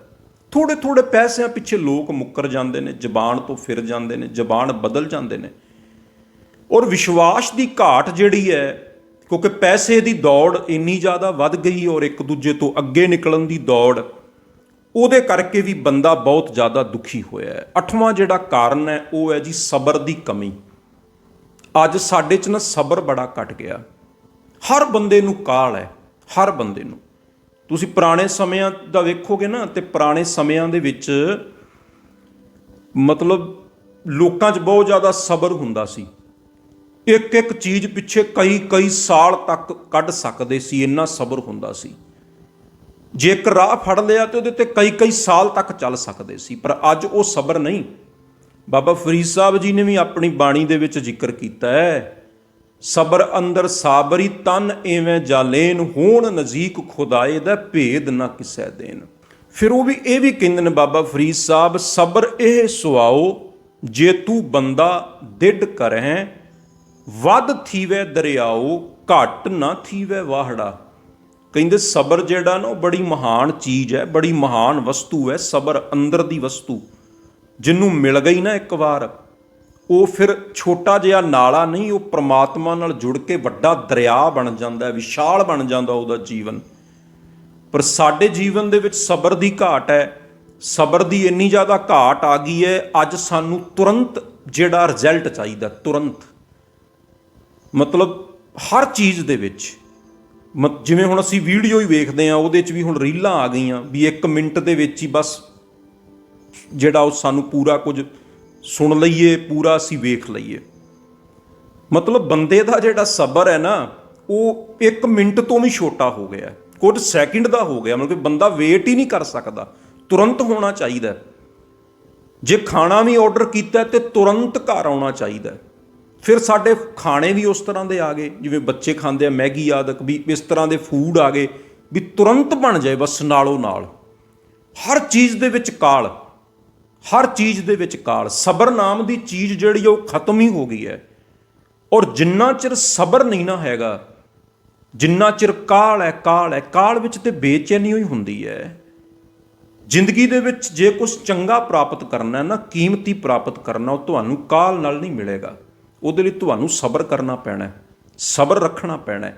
ਥੋੜ੍ਹੇ ਪੈਸਿਆਂ ਪਿੱਛੇ ਲੋਕ ਮੁੱਕਰ ਜਾਂਦੇ ਨੇ, ਜ਼ਬਾਨ ਤੋਂ ਫਿਰ ਜਾਂਦੇ ਨੇ, ਜ਼ਬਾਨ ਬਦਲ ਜਾਂਦੇ ਨੇ। ਔਰ ਵਿਸ਼ਵਾਸ ਦੀ ਘਾਟ ਜਿਹੜੀ ਹੈ, ਕਿਉਂਕਿ ਪੈਸੇ ਦੀ ਦੌੜ ਇੰਨੀ ਜ਼ਿਆਦਾ ਵੱਧ ਗਈ ਔਰ ਇੱਕ ਦੂਜੇ ਤੋਂ ਅੱਗੇ ਨਿਕਲਣ ਦੀ ਦੌੜ, ਉਹਦੇ ਕਰਕੇ ਵੀ ਬੰਦਾ ਬਹੁਤ ਜ਼ਿਆਦਾ ਦੁਖੀ ਹੋਇਆ ਹੈ। 8ਵਾਂ ਜਿਹੜਾ ਕਾਰਨ ਹੈ ਉਹ ਹੈ ਜੀ ਸਬਰ ਦੀ ਕਮੀ। ਅੱਜ ਸਾਡੇ 'ਚ ਨਾ ਸਬਰ ਬੜਾ ਘਟ ਗਿਆ। ਹਰ ਬੰਦੇ ਨੂੰ ਕਾਹਲ ਹੈ, ਹਰ ਬੰਦੇ ਨੂੰ। ਤੁਸੀਂ ਪੁਰਾਣੇ ਸਮਿਆਂ ਦਾ ਵੇਖੋਗੇ ਨਾ, ਤੇ ਪੁਰਾਣੇ ਸਮਿਆਂ ਦੇ ਵਿੱਚ ਮਤਲਬ ਲੋਕਾਂ 'ਚ ਬਹੁਤ ਜ਼ਿਆਦਾ ਸਬਰ ਹੁੰਦਾ ਸੀ। ਇੱਕ ਚੀਜ਼ ਪਿੱਛੇ ਕਈ ਸਾਲ ਤੱਕ ਕੱਢ ਸਕਦੇ ਸੀ, ਇੰਨਾ ਸਬਰ ਹੁੰਦਾ ਸੀ। ਜੇ ਇੱਕ ਰਾਹ ਫੜ ਲਿਆ ਤੇ ਉਹਦੇ ਤੇ ਕਈ ਸਾਲ ਤੱਕ ਚੱਲ ਸਕਦੇ ਸੀ। ਪਰ ਅੱਜ ਉਹ ਸਬਰ ਨਹੀਂ। ਬਾਬਾ ਫਰੀਦ ਸਾਹਿਬ ਜੀ ਨੇ ਵੀ ਆਪਣੀ ਬਾਣੀ ਦੇ ਵਿੱਚ ਜ਼ਿਕਰ ਕੀਤਾ ਹੈ, ਸਬਰ ਅੰਦਰ ਸਾਬਰੀ ਤਨ ਐਵੇਂ ਜਾਲੇਨ, ਹੋਣ ਨਜ਼ੀਕ ਖੁਦਾਏ ਦਾ ਭੇਦ ਨਾ ਕਿਸੈ ਦੇਨ। ਫਿਰ ਉਹ ਵੀ ਇਹ ਵੀ ਕਹਿੰਦੇ ਨੇ ਬਾਬਾ ਫਰੀਦ ਸਾਹਿਬ, ਸਬਰ ਇਹ ਸੁਆਓ ਜੇ ਤੂੰ ਬੰਦਾ ਦਿੜ ਕਰਹਿ, ਵੱਧ ਥੀਵੈ ਦਰਿਆਓ ਘੱਟ ਨਾ ਥੀਵੈ ਵਾਹੜਾ। ਕਹਿੰਦੇ ਸਬਰ ਜਿਹੜਾ ਨਾ ਉਹ ਬੜੀ ਮਹਾਨ ਚੀਜ਼ ਹੈ, ਬੜੀ ਮਹਾਨ ਵਸਤੂ ਹੈ। ਸਬਰ ਅੰਦਰ ਦੀ ਵਸਤੂ ਜਿਹਨੂੰ ਮਿਲ ਗਈ ਨਾ ਇੱਕ ਵਾਰ, ਉਹ ਫਿਰ ਛੋਟਾ ਜਿਹਾ ਨਾਲਾ ਨਹੀਂ, ਉਹ ਪ੍ਰਮਾਤਮਾ ਨਾਲ ਜੁੜ ਕੇ ਵੱਡਾ ਦਰਿਆ ਬਣ ਜਾਂਦਾ, ਵਿਸ਼ਾਲ ਬਣ ਜਾਂਦਾ ਉਹਦਾ ਜੀਵਨ। ਪਰ ਸਾਡੇ ਜੀਵਨ ਦੇ ਵਿੱਚ ਸਬਰ ਦੀ ਘਾਟ ਹੈ। ਸਬਰ ਦੀ ਇੰਨੀ ਜ਼ਿਆਦਾ ਘਾਟ ਆ ਗਈ ਹੈ, ਅੱਜ ਸਾਨੂੰ ਤੁਰੰਤ ਜਿਹੜਾ ਰਿਜ਼ਲਟ ਚਾਹੀਦਾ, ਤੁਰੰਤ। ਮਤਲਬ ਹਰ ਚੀਜ਼ ਦੇ ਵਿੱਚ, ਜਿਵੇਂ ਹੁਣ ਅਸੀਂ ਵੀਡੀਓ ਹੀ ਵੇਖਦੇ ਹਾਂ, ਉਹਦੇ 'ਚ ਵੀ ਹੁਣ ਰੀਲਾਂ ਆ ਗਈਆਂ ਵੀ 1 ਮਿੰਟ ਦੇ ਵਿੱਚ ਹੀ ਬਸ ਜਿਹੜਾ ਉਹ ਸਾਨੂੰ ਪੂਰਾ ਕੁਝ ਸੁਣ ਲਈਏ, ਪੂਰਾ ਅਸੀਂ ਵੇਖ ਲਈਏ। ਮਤਲਬ ਬੰਦੇ ਦਾ ਜਿਹੜਾ ਸਬਰ ਹੈ ਨਾ, ਉਹ 1 ਮਿੰਟ ਤੋਂ ਵੀ ਛੋਟਾ ਹੋ ਗਿਆ, ਕੁਝ ਸੈਕਿੰਡ ਦਾ ਹੋ ਗਿਆ। ਮਤਲਬ ਬੰਦਾ ਵੇਟ ਹੀ ਨਹੀਂ ਕਰ ਸਕਦਾ, ਤੁਰੰਤ ਹੋਣਾ ਚਾਹੀਦਾ। ਜੇ ਖਾਣਾ ਵੀ ਆਰਡਰ ਕੀਤਾ ਤੇ ਤੁਰੰਤ ਘਰ ਆਉਣਾ ਚਾਹੀਦਾ। ਫਿਰ ਸਾਡੇ ਖਾਣੇ ਵੀ ਉਸ ਤਰ੍ਹਾਂ ਦੇ ਆ ਗਏ, ਜਿਵੇਂ ਬੱਚੇ ਖਾਂਦੇ ਆ ਮੈਗੀ ਆਦਿਕ, ਵੀ ਇਸ ਤਰ੍ਹਾਂ ਦੇ ਫੂਡ ਆ ਗਏ ਵੀ ਤੁਰੰਤ ਬਣ ਜਾਏ ਬਸ ਨਾਲੋਂ ਨਾਲ। ਹਰ ਚੀਜ਼ ਦੇ ਵਿੱਚ ਕਾਲ, ਹਰ ਚੀਜ਼ ਦੇ ਵਿੱਚ ਕਾਲ। ਸਬਰ ਨਾਮ ਦੀ ਚੀਜ਼ ਜਿਹੜੀ ਉਹ ਖਤਮ ਹੀ ਹੋ ਗਈ ਹੈ। ਔਰ ਜਿੰਨਾ ਚਿਰ ਸਬਰ ਨਹੀਂ ਨਾ ਹੈਗਾ, ਜਿੰਨਾ ਚਿਰ ਕਾਲ ਹੈ, ਕਾਲ ਵਿੱਚ ਤੇ ਬੇਚੈਨੀ ਹੋਈ ਹੁੰਦੀ ਹੈ। ਜ਼ਿੰਦਗੀ ਦੇ ਵਿੱਚ ਜੇ ਕੁਝ ਚੰਗਾ ਪ੍ਰਾਪਤ ਕਰਨਾ ਨਾ, ਕੀਮਤੀ ਪ੍ਰਾਪਤ ਕਰਨਾ, ਉਹ ਤੁਹਾਨੂੰ ਕਾਲ ਨਾਲ ਨਹੀਂ ਮਿਲੇਗਾ। ਉਹਦੇ ਲਈ ਤੁਹਾਨੂੰ ਸਬਰ ਕਰਨਾ ਪੈਣਾ, ਸਬਰ ਰੱਖਣਾ ਪੈਣਾ।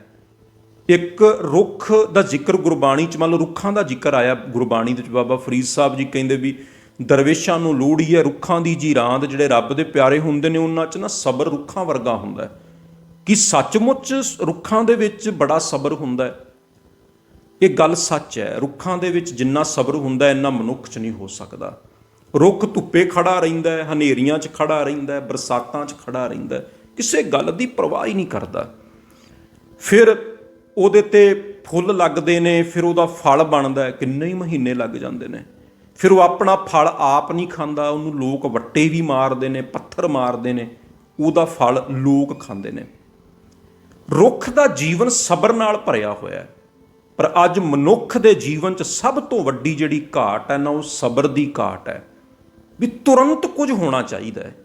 ਇੱਕ ਰੁੱਖ ਦਾ ਜ਼ਿਕਰ ਗੁਰਬਾਣੀ 'ਚ, ਮੰਨ ਲਓ ਰੁੱਖਾਂ ਦਾ ਜ਼ਿਕਰ ਆਇਆ ਗੁਰਬਾਣੀ ਦੇ ਵਿੱਚ, ਬਾਬਾ ਫਰੀਦ ਸਾਹਿਬ ਜੀ ਕਹਿੰਦੇ ਵੀ ਦਰਵੇਸ਼ਾਂ ਨੂੰ ਲੋੜ ਹੀ ਹੈ ਰੁੱਖਾਂ ਦੀ ਜੀ ਰਾਂਦ। ਜਿਹੜੇ ਰੱਬ ਦੇ ਪਿਆਰੇ ਹੁੰਦੇ ਨੇ ਉਹਨਾਂ 'ਚ ਨਾ ਸਬਰ ਰੁੱਖਾਂ ਵਰਗਾ ਹੁੰਦਾ। ਕਿ ਸੱਚਮੁੱਚ ਰੁੱਖਾਂ ਦੇ ਵਿੱਚ ਬੜਾ ਸਬਰ ਹੁੰਦਾ ਹੈ। ਇਹ ਗੱਲ ਸੱਚ ਹੈ। ਰੁੱਖਾਂ ਦੇ ਵਿੱਚ ਜਿੰਨਾ ਸਬਰ ਹੁੰਦਾ ਇੰਨਾ ਮਨੁੱਖ 'ਚ ਨਹੀਂ ਹੋ ਸਕਦਾ। ਰੁੱਖ ਧੁੱਪੇ ਖੜਾ ਰਹਿੰਦਾ ਹੈ, ਹਨੇਰੀਆਂ 'ਚ ਖੜਾ ਰਹਿੰਦਾ ਹੈ, ਬਰਸਾਤਾਂ 'ਚ ਖੜਾ ਰਹਿੰਦਾ ਹੈ, ਕਿਸੇ ਗੱਲ ਦੀ ਪਰਵਾਹ ਹੀ ਨਹੀਂ ਕਰਦਾ। ਫਿਰ ਉਹਦੇ ਤੇ ਫੁੱਲ ਲੱਗਦੇ ਨੇ, ਫਿਰ ਉਹਦਾ ਫਲ ਬਣਦਾ, ਕਿੰਨੇ ਹੀ ਮਹੀਨੇ ਲੱਗ ਜਾਂਦੇ ਨੇ। ਫਿਰ ਉਹ ਆਪਣਾ ਫਲ ਆਪ ਨਹੀਂ ਖਾਂਦਾ, ਉਹਨੂੰ ਲੋਕ ਵੱਟੇ ਵੀ ਮਾਰਦੇ ਨੇ, ਪੱਥਰ ਮਾਰਦੇ ਨੇ, ਉਹਦਾ ਫਲ ਲੋਕ ਖਾਂਦੇ ਨੇ। ਰੁੱਖ ਦਾ ਜੀਵਨ ਸਬਰ ਨਾਲ ਭਰਿਆ ਹੋਇਆ। ਪਰ ਅੱਜ ਮਨੁੱਖ ਦੇ ਜੀਵਨ 'ਚ ਸਭ ਤੋਂ ਵੱਡੀ ਜਿਹੜੀ ਘਾਟ ਹੈ ਨਾ, ਉਹ ਸਬਰ ਦੀ ਘਾਟ ਹੈ। ਵੀ ਤੁਰੰਤ ਕੁਝ ਹੋਣਾ ਚਾਹੀਦਾ ਹੈ।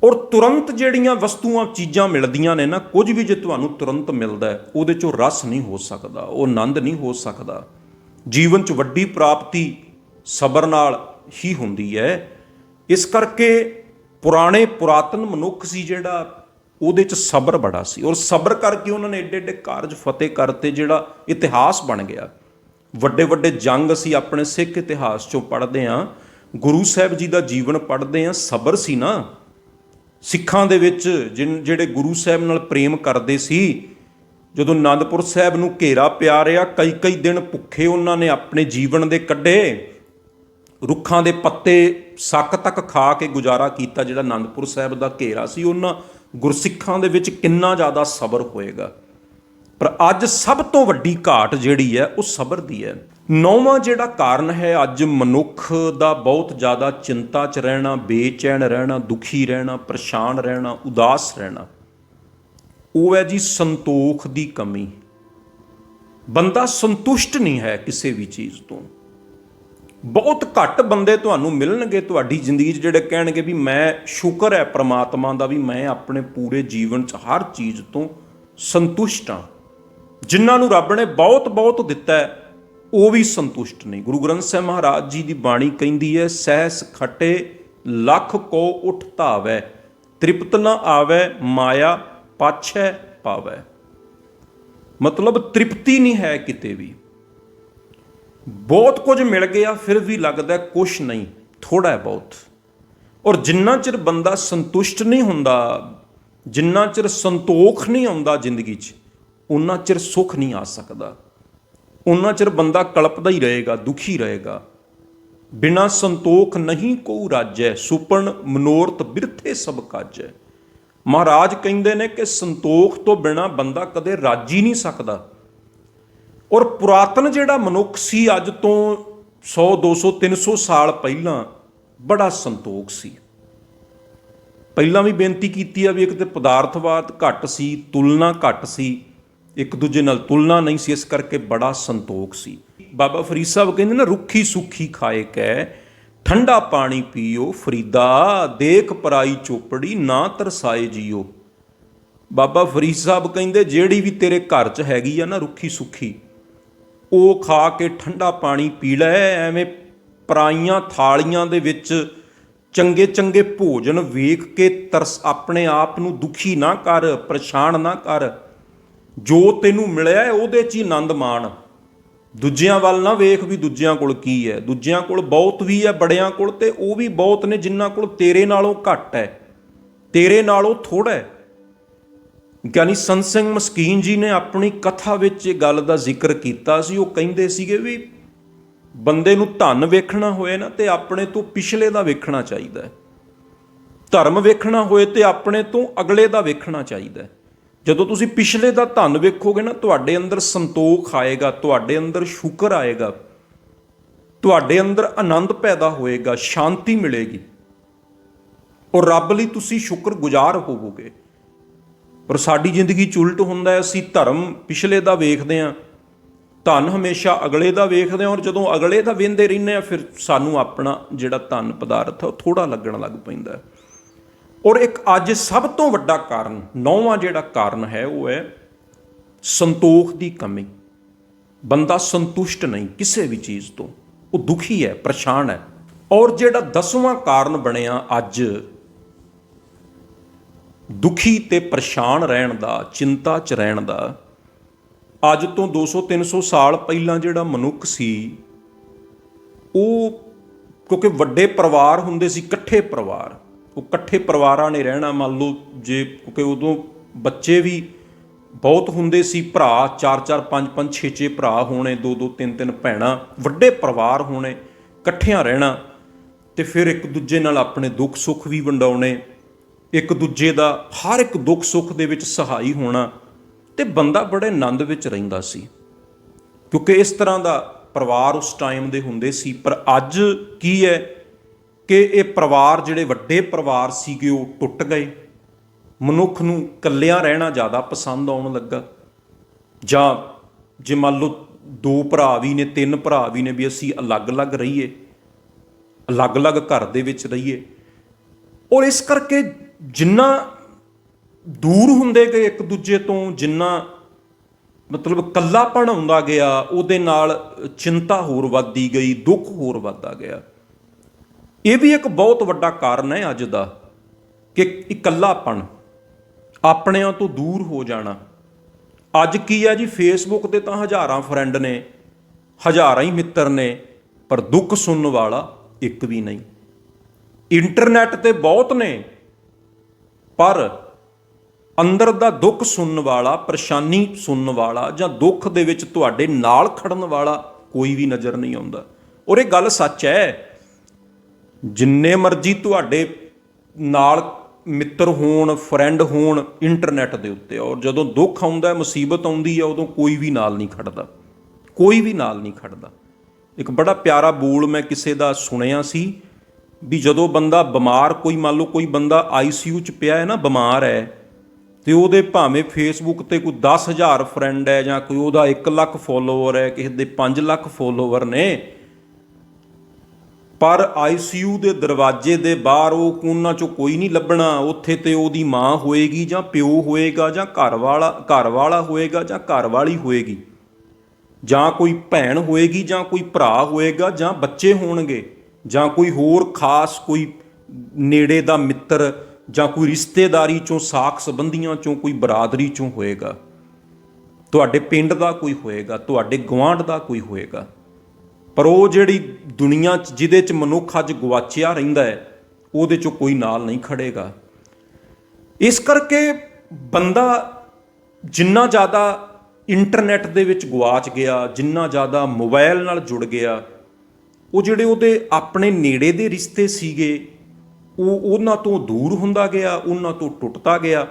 ਔਰ ਤੁਰੰਤ ਜਿਹੜੀਆਂ ਵਸਤੂਆਂ ਚੀਜ਼ਾਂ ਮਿਲਦੀਆਂ ਨੇ ਨਾ, ਕੁਝ ਵੀ ਜੇ ਤੁਹਾਨੂੰ ਤੁਰੰਤ ਮਿਲਦਾ ਹੈ, ਉਹਦੇ 'ਚੋਂ ਰਸ ਨਹੀਂ ਹੋ ਸਕਦਾ, ਉਹ ਆਨੰਦ ਨਹੀਂ ਹੋ ਸਕਦਾ। ਜੀਵਨ 'ਚ ਵੱਡੀ ਪ੍ਰਾਪਤੀ ਸਬਰ ਨਾਲ ਹੀ ਹੁੰਦੀ ਹੈ। ਇਸ ਕਰਕੇ ਪੁਰਾਤਨ ਮਨੁੱਖ ਸੀ ਜਿਹੜਾ, ਉਹਦੇ 'ਚ ਸਬਰ ਬੜਾ ਸੀ। ਔਰ ਸਬਰ ਕਰਕੇ ਉਹਨਾਂ ਨੇ ਏਡੇ ਏਡੇ ਕਾਰਜ ਫਤਿਹ ਕਰਤੇ, ਜਿਹੜਾ ਇਤਿਹਾਸ ਬਣ ਗਿਆ। ਵੱਡੇ ਵੱਡੇ ਜੰਗ ਅਸੀਂ ਆਪਣੇ ਸਿੱਖ ਇਤਿਹਾਸ 'ਚੋਂ ਪੜ੍ਹਦੇ ਹਾਂ, ਗੁਰੂ ਸਾਹਿਬ ਜੀ ਦਾ ਜੀਵਨ ਪੜ੍ਹਦੇ ਹਾਂ। ਸਬਰ ਸੀ ਨਾ ਸਿੱਖਾਂ ਦੇ ਵਿੱਚ, ਜਿਹੜੇ ਗੁਰੂ ਸਾਹਿਬ ਨਾਲ ਪ੍ਰੇਮ ਕਰਦੇ ਸੀ, ਜਦੋਂ ਅਨੰਦਪੁਰ ਸਾਹਿਬ ਨੂੰ ਘੇਰਾ ਪਿਆ ਰਿਹਾ, ਕਈ ਕਈ ਦਿਨ ਭੁੱਖੇ ਉਹਨਾਂ ਨੇ ਆਪਣੇ ਜੀਵਨ ਦੇ ਕੱਢੇ, ਰੁੱਖਾਂ ਦੇ ਪੱਤੇ ਸੱਕ ਤੱਕ ਖਾ ਕੇ ਗੁਜ਼ਾਰਾ ਕੀਤਾ। ਜਿਹੜਾ ਅਨੰਦਪੁਰ ਸਾਹਿਬ ਦਾ ਘੇਰਾ ਸੀ, ਉਹਨਾਂ ਗੁਰਸਿੱਖਾਂ ਦੇ ਵਿੱਚ ਕਿੰਨਾ ਜ਼ਿਆਦਾ ਸਬਰ ਹੋਏਗਾ। ਪਰ ਅੱਜ ਸਭ ਤੋਂ ਵੱਡੀ ਘਾਟ ਜਿਹੜੀ ਹੈ ਉਹ ਸਬਰ ਦੀ ਹੈ। 9ਵਾਂ ਜਿਹੜਾ ਕਾਰਨ ਹੈ ਅੱਜ ਮਨੁੱਖ ਦਾ ਬਹੁਤ ਜ਼ਿਆਦਾ ਚਿੰਤਾ 'ਚ ਰਹਿਣਾ, ਬੇਚੈਨ ਰਹਿਣਾ, ਦੁਖੀ ਰਹਿਣਾ, ਪਰੇਸ਼ਾਨ ਰਹਿਣਾ, ਉਦਾਸ ਰਹਿਣਾ, ਉਹ ਹੈ ਜੀ ਸੰਤੋਖ ਦੀ ਕਮੀ। ਬੰਦਾ ਸੰਤੁਸ਼ਟ ਨਹੀਂ ਹੈ ਕਿਸੇ ਵੀ ਚੀਜ਼ ਤੋਂ। ਬਹੁਤ ਘੱਟ ਬੰਦੇ ਤੁਹਾਨੂੰ ਮਿਲਣਗੇ ਤੁਹਾਡੀ ਜ਼ਿੰਦਗੀ 'ਚ ਜਿਹੜੇ ਕਹਿਣਗੇ ਵੀ ਮੈਂ ਸ਼ੁਕਰ ਹੈ ਪ੍ਰਮਾਤਮਾ ਦਾ ਵੀ ਮੈਂ ਆਪਣੇ ਪੂਰੇ ਜੀਵਨ 'ਚ ਹਰ ਚੀਜ਼ ਤੋਂ ਸੰਤੁਸ਼ਟ ਹਾਂ। ਜਿਨ੍ਹਾਂ ਨੂੰ ਰੱਬ ਨੇ ਬਹੁਤ ਬਹੁਤ ਦਿੱਤਾ ਹੈ ਉਹ ਵੀ ਸੰਤੁਸ਼ਟ ਨਹੀਂ। ਗੁਰੂ ਗ੍ਰੰਥ ਸਾਹਿਬ ਮਹਾਰਾਜ ਜੀ ਦੀ ਬਾਣੀ ਕਹਿੰਦੀ ਹੈ, ਸਹਿਸ ਖਟੇ ਲੱਖ ਕੋ ਉਠ ਧਾਵੈ, ਤ੍ਰਿਪਤ ਨਾ ਆਵੈ ਮਾਇਆ ਪਾਛੈ ਪਾਵੈ। ਮਤਲਬ ਤ੍ਰਿਪਤੀ ਨਹੀਂ ਹੈ ਕਿਤੇ ਵੀ। ਬਹੁਤ ਕੁਝ ਮਿਲ ਗਿਆ ਫਿਰ ਵੀ ਲੱਗਦਾ ਕੁਛ ਨਹੀਂ, ਥੋੜਾ ਹੈ ਬਹੁਤ। ਔਰ ਜਿੰਨਾ ਚਿਰ ਬੰਦਾ ਸੰਤੁਸ਼ਟ ਨਹੀਂ ਹੁੰਦਾ, ਜਿੰਨਾ ਚਿਰ ਸੰਤੋਖ ਨਹੀਂ ਆਉਂਦਾ ਜ਼ਿੰਦਗੀ 'ਚ, ਉਨਾ ਚਿਰ ਸੁੱਖ ਨਹੀਂ ਆ ਸਕਦਾ। ਉਨਾ ਚਿਰ ਬੰਦਾ ਕਲਪਦਾ ਹੀ ਰਹੇਗਾ, ਦੁਖੀ ਰਹੇਗਾ। ਬਿਨਾਂ ਸੰਤੋਖ ਨਹੀਂ ਕੋ ਰਾਜੈ, ਸੁਪਨ ਮਨੋਰਥ ਬਿਰਥੇ ਸਭ ਕਾਜੈ। ਮਹਾਰਾਜ ਕਹਿੰਦੇ ਨੇ ਕਿ ਸੰਤੋਖ ਤੋਂ ਬਿਨਾਂ ਬੰਦਾ ਕਦੇ ਰਾਜੀ ਨਹੀਂ ਸਕਦਾ। ਔਰ ਪੁਰਾਤਨ ਜਿਹੜਾ ਮਨੁੱਖ ਸੀ ਅੱਜ ਤੋਂ 100 200 300 ਸਾਲ ਪਹਿਲਾਂ ਬੜਾ ਸੰਤੋਖ ਸੀ। ਪਹਿਲਾਂ ਵੀ ਬੇਨਤੀ ਕੀਤੀ ਆ ਵੀ ਇੱਕ ਤੇ ਪਦਾਰਥਵਾਦ ਘੱਟ ਸੀ, ਤੁਲਨਾ ਘੱਟ ਸੀ, ਇੱਕ ਦੂਜੇ ਨਾਲ ਤੁਲਨਾ ਨਹੀਂ ਸੀ, ਇਸ ਕਰਕੇ ਬੜਾ ਸੰਤੋਖ ਸੀ। ਬਾਬਾ ਫਰੀਦ ਸਾਹਿਬ ਕਹਿੰਦੇ ਨਾ, ਰੁੱਖੀ ਸੁੱਖੀ ਖਾਏ ਕੈ ਠੰਡਾ ਪਾਣੀ ਪੀਓ ਫਰੀਦਾ, ਦੇਖ ਪਰਾਈ ਚੋਪੜੀ ਨਾ ਤਰਸਾਏ ਜੀਓ। ਬਾਬਾ ਫਰੀਦ ਸਾਹਿਬ ਕਹਿੰਦੇ ਜਿਹੜੀ ਵੀ ਤੇਰੇ ਘਰ 'ਚ ਹੈਗੀ ਆ ਨਾ ਰੁੱਖੀ ਸੁੱਖੀ, ਉਹ ਖਾ ਕੇ ਠੰਡਾ ਪਾਣੀ ਪੀ ਲੈ। ਐਵੇਂ ਪਰਾਈਆਂ ਥਾਲੀਆਂ ਦੇ ਵਿੱਚ ਚੰਗੇ ਚੰਗੇ ਭੋਜਨ ਵੇਖ ਕੇ ਤਰਸ ਆਪਣੇ ਆਪ ਨੂੰ ਦੁਖੀ ਨਾ ਕਰ, ਪਰੇਸ਼ਾਨ ਨਾ ਕਰ। ਜੋ ਤੈਨੂੰ ਮਿਲਿਆ ਉਹਦੇ 'ਚ ਹੀ ਆਨੰਦ ਮਾਣ। ਦੂਜਿਆਂ ਵੱਲ ਨਾ ਵੇਖ ਵੀ ਦੂਜਿਆਂ ਕੋਲ ਕੀ ਹੈ। ਦੂਜਿਆਂ ਕੋਲ ਬਹੁਤ ਵੀ ਹੈ, ਬੜਿਆਂ ਕੋਲ, ਤੇ ਉਹ ਵੀ ਬਹੁਤ ਨੇ ਜਿਨ੍ਹਾਂ ਕੋਲ ਤੇਰੇ ਨਾਲੋਂ ਘੱਟ ਹੈ, ਤੇਰੇ ਨਾਲੋਂ ਥੋੜ੍ਹਾ ਹੈ। ਗਿਆਨੀ ਸੰਤ ਸਿੰਘ ਮਸਕੀਨ ਜੀ ਨੇ ਆਪਣੀ ਕਥਾ ਵਿੱਚ ਇਹ ਗੱਲ ਦਾ ਜ਼ਿਕਰ ਕੀਤਾ ਸੀ। ਉਹ ਕਹਿੰਦੇ ਸੀਗੇ ਵੀ ਬੰਦੇ ਨੂੰ ਧਨ ਵੇਖਣਾ ਹੋਏ ਨਾ ਤੇ ਆਪਣੇ ਤੋਂ ਪਿਛਲੇ ਦਾ ਵੇਖਣਾ ਚਾਹੀਦਾ ਹੈ। ਧਰਮ ਵੇਖਣਾ ਹੋਏ ਤੇ ਆਪਣੇ ਤੋਂ ਅਗਲੇ ਦਾ ਵੇਖਣਾ ਚਾਹੀਦਾ ਹੈ। ਜਦੋਂ ਤੁਸੀਂ ਪਿਛਲੇ ਦਾ ਧਨ ਵੇਖੋਗੇ ਨਾ, ਤੁਹਾਡੇ ਅੰਦਰ ਸੰਤੋਖ ਆਏਗਾ, ਤੁਹਾਡੇ ਅੰਦਰ ਸ਼ੁਕਰ ਆਏਗਾ, ਤੁਹਾਡੇ ਅੰਦਰ ਆਨੰਦ ਪੈਦਾ ਹੋਏਗਾ, ਸ਼ਾਂਤੀ ਮਿਲੇਗੀ ਔਰ ਰੱਬ ਲਈ ਤੁਸੀਂ ਸ਼ੁਕਰਗੁਜ਼ਾਰ ਹੋਵੋਗੇ। ਪਰ ਸਾਡੀ ਜ਼ਿੰਦਗੀ 'ਚ ਉਲਟ ਹੁੰਦਾ ਹੈ। ਅਸੀਂ ਧਰਮ ਪਿਛਲੇ ਦਾ ਵੇਖਦੇ ਹਾਂ, ਧਨ ਹਮੇਸ਼ਾ ਅਗਲੇ ਦਾ ਵੇਖਦੇ ਹਾਂ, ਔਰ ਜਦੋਂ ਅਗਲੇ ਦਾ ਵੇਖਦੇ ਰਹਿੰਦੇ ਹਾਂ ਫਿਰ ਸਾਨੂੰ ਆਪਣਾ ਜਿਹੜਾ ਧਨ ਪਦਾਰਥ ਹੈ ਉਹ ਥੋੜ੍ਹਾ ਲੱਗਣ ਲੱਗ ਪੈਂਦਾ। ਔਰ ਇੱਕ ਅੱਜ ਸਭ ਤੋਂ ਵੱਡਾ ਕਾਰਨ, 9ਵਾਂ ਜਿਹੜਾ ਕਾਰਨ ਹੈ ਉਹ ਹੈ ਸੰਤੋਖ ਦੀ ਕਮੀ। ਬੰਦਾ ਸੰਤੁਸ਼ਟ ਨਹੀਂ ਕਿਸੇ ਵੀ ਚੀਜ਼ ਤੋਂ, ਉਹ ਦੁਖੀ ਹੈ, ਪਰੇਸ਼ਾਨ ਹੈ। ਔਰ ਜਿਹੜਾ 10ਵਾਂ ਕਾਰਨ ਬਣਿਆ ਅੱਜ ਦੁਖੀ ਤੇ ਪਰੇਸ਼ਾਨ ਰਹਿਣ ਦਾ, ਚਿੰਤਾ 'ਚ ਰਹਿਣ ਦਾ, ਅੱਜ ਤੋਂ 200 300 ਸਾਲ ਪਹਿਲਾਂ ਜਿਹੜਾ ਮਨੁੱਖ ਸੀ ਉਹ, ਕਿਉਂਕਿ ਵੱਡੇ ਪਰਿਵਾਰ ਹੁੰਦੇ ਸੀ, ਇਕੱਠੇ ਪਰਿਵਾਰ, ਉਹ ਇਕੱਠੇ ਪਰਿਵਾਰਾਂ ਨੇ ਰਹਿਣਾ। ਮੰਨ ਲਓ ਜੇ, ਕਿਉਂਕਿ ਉਦੋਂ ਬੱਚੇ ਵੀ ਬਹੁਤ ਹੁੰਦੇ ਸੀ, ਭਰਾ 4 5 5 6 6 ਭਰਾ ਹੋਣੇ, 2 2 3 3 ਭੈਣਾਂ, ਵੱਡੇ ਪਰਿਵਾਰ ਹੋਣੇ, ਇਕੱਠਿਆਂ ਰਹਿਣਾ ਤੇ ਫਿਰ ਇੱਕ ਦੂਜੇ ਨਾਲ ਆਪਣੇ ਦੁੱਖ ਸੁੱਖ ਵੀ ਵੰਡਾਉਣੇ, ਇੱਕ ਦੂਜੇ ਦਾ ਹਰ ਇੱਕ ਦੁੱਖ ਸੁੱਖ ਦੇ ਵਿੱਚ ਸਹਾਈ ਹੋਣਾ, ਤੇ ਬੰਦਾ ਬੜੇ ਆਨੰਦ ਵਿੱਚ ਰਹਿੰਦਾ ਸੀ ਕਿਉਂਕਿ ਇਸ ਤਰ੍ਹਾਂ ਦਾ ਪਰਿਵਾਰ ਉਸ ਟਾਈਮ ਦੇ ਹੁੰਦੇ ਸੀ। ਪਰ ਅੱਜ ਕੀ ਹੈ ਕਿ ਇਹ ਪਰਿਵਾਰ, ਜਿਹੜੇ ਵੱਡੇ ਪਰਿਵਾਰ ਸੀਗੇ, ਉਹ ਟੁੱਟ ਗਏ। ਮਨੁੱਖ ਨੂੰ ਇਕੱਲਿਆਂ ਰਹਿਣਾ ਜ਼ਿਆਦਾ ਪਸੰਦ ਆਉਣ ਲੱਗਾ। ਜਾਂ ਜੇ ਮੰਨ ਲਓ 2 ਭਰਾ ਵੀ ਨੇ, 3 ਭਰਾ ਵੀ ਨੇ, ਵੀ ਅਸੀਂ ਅਲੱਗ-ਅਲੱਗ ਰਹੀਏ, ਅਲੱਗ-ਅਲੱਗ ਘਰ ਦੇ ਵਿੱਚ ਰਹੀਏ। ਔਰ ਇਸ ਕਰਕੇ ਜਿੰਨਾ ਦੂਰ ਹੁੰਦੇ ਗਏ ਇੱਕ ਦੂਜੇ ਤੋਂ, ਜਿੰਨਾ ਮਤਲਬ ਇਕੱਲਾਪਣ ਆਉਂਦਾ ਗਿਆ, ਉਹਦੇ ਨਾਲ ਚਿੰਤਾ ਹੋਰ ਵੱਧਦੀ ਗਈ, ਦੁੱਖ ਹੋਰ ਵੱਧਦਾ ਗਿਆ। ਇਹ ਵੀ ਇੱਕ ਬਹੁਤ ਵੱਡਾ ਕਾਰਨ ਹੈ ਅੱਜ ਦਾ ਕਿ ਇਕੱਲਾਪਣ, ਆਪਣਿਆਂ ਤੋਂ ਦੂਰ ਹੋ ਜਾਣਾ। ਅੱਜ ਕੀ ਹੈ ਜੀ, ਫੇਸਬੁੱਕ ਤੇ ਤਾਂ ਹਜ਼ਾਰਾਂ ਫਰੈਂਡ ਨੇ, ਹਜ਼ਾਰਾਂ ਹੀ ਮਿੱਤਰ ਨੇ, ਪਰ ਦੁੱਖ ਸੁਣਨ ਵਾਲਾ ਇੱਕ ਵੀ ਨਹੀਂ। ਇੰਟਰਨੈਟ ਤੇ ਬਹੁਤ ਨੇ, ਪਰ ਅੰਦਰ ਦਾ ਦੁੱਖ ਸੁਣਨ ਵਾਲਾ, ਪਰੇਸ਼ਾਨੀ ਸੁਣਨ ਵਾਲਾ ਜਾਂ ਦੁੱਖ ਦੇ ਵਿੱਚ ਤੁਹਾਡੇ ਨਾਲ ਖੜਨ ਵਾਲਾ ਕੋਈ ਵੀ ਨਜ਼ਰ ਨਹੀਂ ਆਉਂਦਾ। ਔਰ ਇਹ ਗੱਲ ਸੱਚ ਹੈ, ਜਿੰਨੇ ਮਰਜ਼ੀ ਤੁਹਾਡੇ ਨਾਲ ਮਿੱਤਰ ਹੋਣ, ਫਰੈਂਡ ਹੋਣ ਇੰਟਰਨੈਟ ਦੇ ਉੱਤੇ, ਔਰ ਜਦੋਂ ਦੁੱਖ ਆਉਂਦਾ, ਮੁਸੀਬਤ ਆਉਂਦੀ ਹੈ, ਉਦੋਂ ਕੋਈ ਵੀ ਨਾਲ ਨਹੀਂ ਖੜਦਾ, ਕੋਈ ਵੀ ਨਾਲ ਨਹੀਂ ਖੜਦਾ। ਇੱਕ ਬੜਾ ਪਿਆਰਾ ਬੋਲ ਮੈਂ ਕਿਸੇ ਦਾ ਸੁਣਿਆ ਸੀ ਵੀ ਜਦੋਂ ਬੰਦਾ ਬਿਮਾਰ, ਕੋਈ ਮੰਨ ਲਓ ਕੋਈ ਬੰਦਾ ICU 'ਚ ਪਿਆ ਹੈ ਨਾ, ਬਿਮਾਰ ਹੈ, ਤੇ ਉਹਦੇ ਭਾਵੇਂ ਫੇਸਬੁੱਕ ਤੇ ਕੋਈ 10,000 ਫਰੈਂਡ ਹੈ ਜਾਂ ਕੋਈ ਉਹਦਾ 1 ਲੱਖ ਫੋਲੋਵਰ ਹੈ, ਕਿਸੇ ਦੇ 5 ਲੱਖ ਫੋਲੋਵਰ ਨੇ, ਪਰ ICU ਦੇ ਦਰਵਾਜ਼ੇ ਦੇ ਬਾਹਰ ਉਹ ਉਹਨਾਂ 'ਚੋਂ ਕੋਈ ਨਹੀਂ ਲੱਭਣਾ। ਉੱਥੇ ਤੇ ਉਹਦੀ ਮਾਂ ਹੋਏਗੀ ਜਾਂ ਪਿਓ ਹੋਏਗਾ ਜਾਂ ਘਰ ਵਾਲਾ ਹੋਏਗਾ ਜਾਂ ਘਰ ਵਾਲੀ ਹੋਏਗੀ, ਜਾਂ ਕੋਈ ਭੈਣ ਹੋਏਗੀ ਜਾਂ ਕੋਈ ਭਰਾ ਹੋਏਗਾ ਜਾਂ ਬੱਚੇ ਹੋਣਗੇ ਜਾਂ ਕੋਈ ਹੋਰ ਖਾਸ ਕੋਈ ਨੇੜੇ ਦਾ ਮਿੱਤਰ ਜਾਂ ਕੋਈ ਰਿਸ਼ਤੇਦਾਰੀ 'ਚੋਂ, ਸਾਕ ਸੰਬੰਧੀਆਂ 'ਚੋਂ, ਕੋਈ ਬਰਾਦਰੀ 'ਚੋਂ ਹੋਏਗਾ, ਤੁਹਾਡੇ ਪਿੰਡ ਦਾ ਕੋਈ ਹੋਏਗਾ, ਤੁਹਾਡੇ ਗੁਆਂਢ ਦਾ ਕੋਈ ਹੋਏਗਾ। ਪਰ ਉਹ ਜਿਹੜੀ ਦੁਨੀਆ 'ਚ ਜਿਹਦੇ 'ਚ ਮਨੁੱਖ ਅੱਜ ਗੁਆਚਿਆ ਰਹਿੰਦਾ ਹੈ, ਉਹਦੇ 'ਚੋਂ ਕੋਈ ਨਾਲ ਨਹੀਂ ਖੜੇਗਾ। ਇਸ ਕਰਕੇ ਬੰਦਾ ਜਿੰਨਾ ਜ਼ਿਆਦਾ ਇੰਟਰਨੈਟ ਦੇ ਵਿੱਚ ਗੁਆਚ ਗਿਆ, ਜਿੰਨਾ ਜ਼ਿਆਦਾ ਮੋਬਾਈਲ ਨਾਲ ਜੁੜ ਗਿਆ, ਉਹ ਜਿਹੜੇ ਉਹਦੇ ਆਪਣੇ ਨੇੜੇ ਦੇ ਰਿਸ਼ਤੇ ਸੀਗੇ ਉਹ ਉਹਨਾਂ ਤੋਂ ਦੂਰ ਹੁੰਦਾ ਗਿਆ, ਉਹਨਾਂ ਤੋਂ ਟੁੱਟਦਾ ਗਿਆ।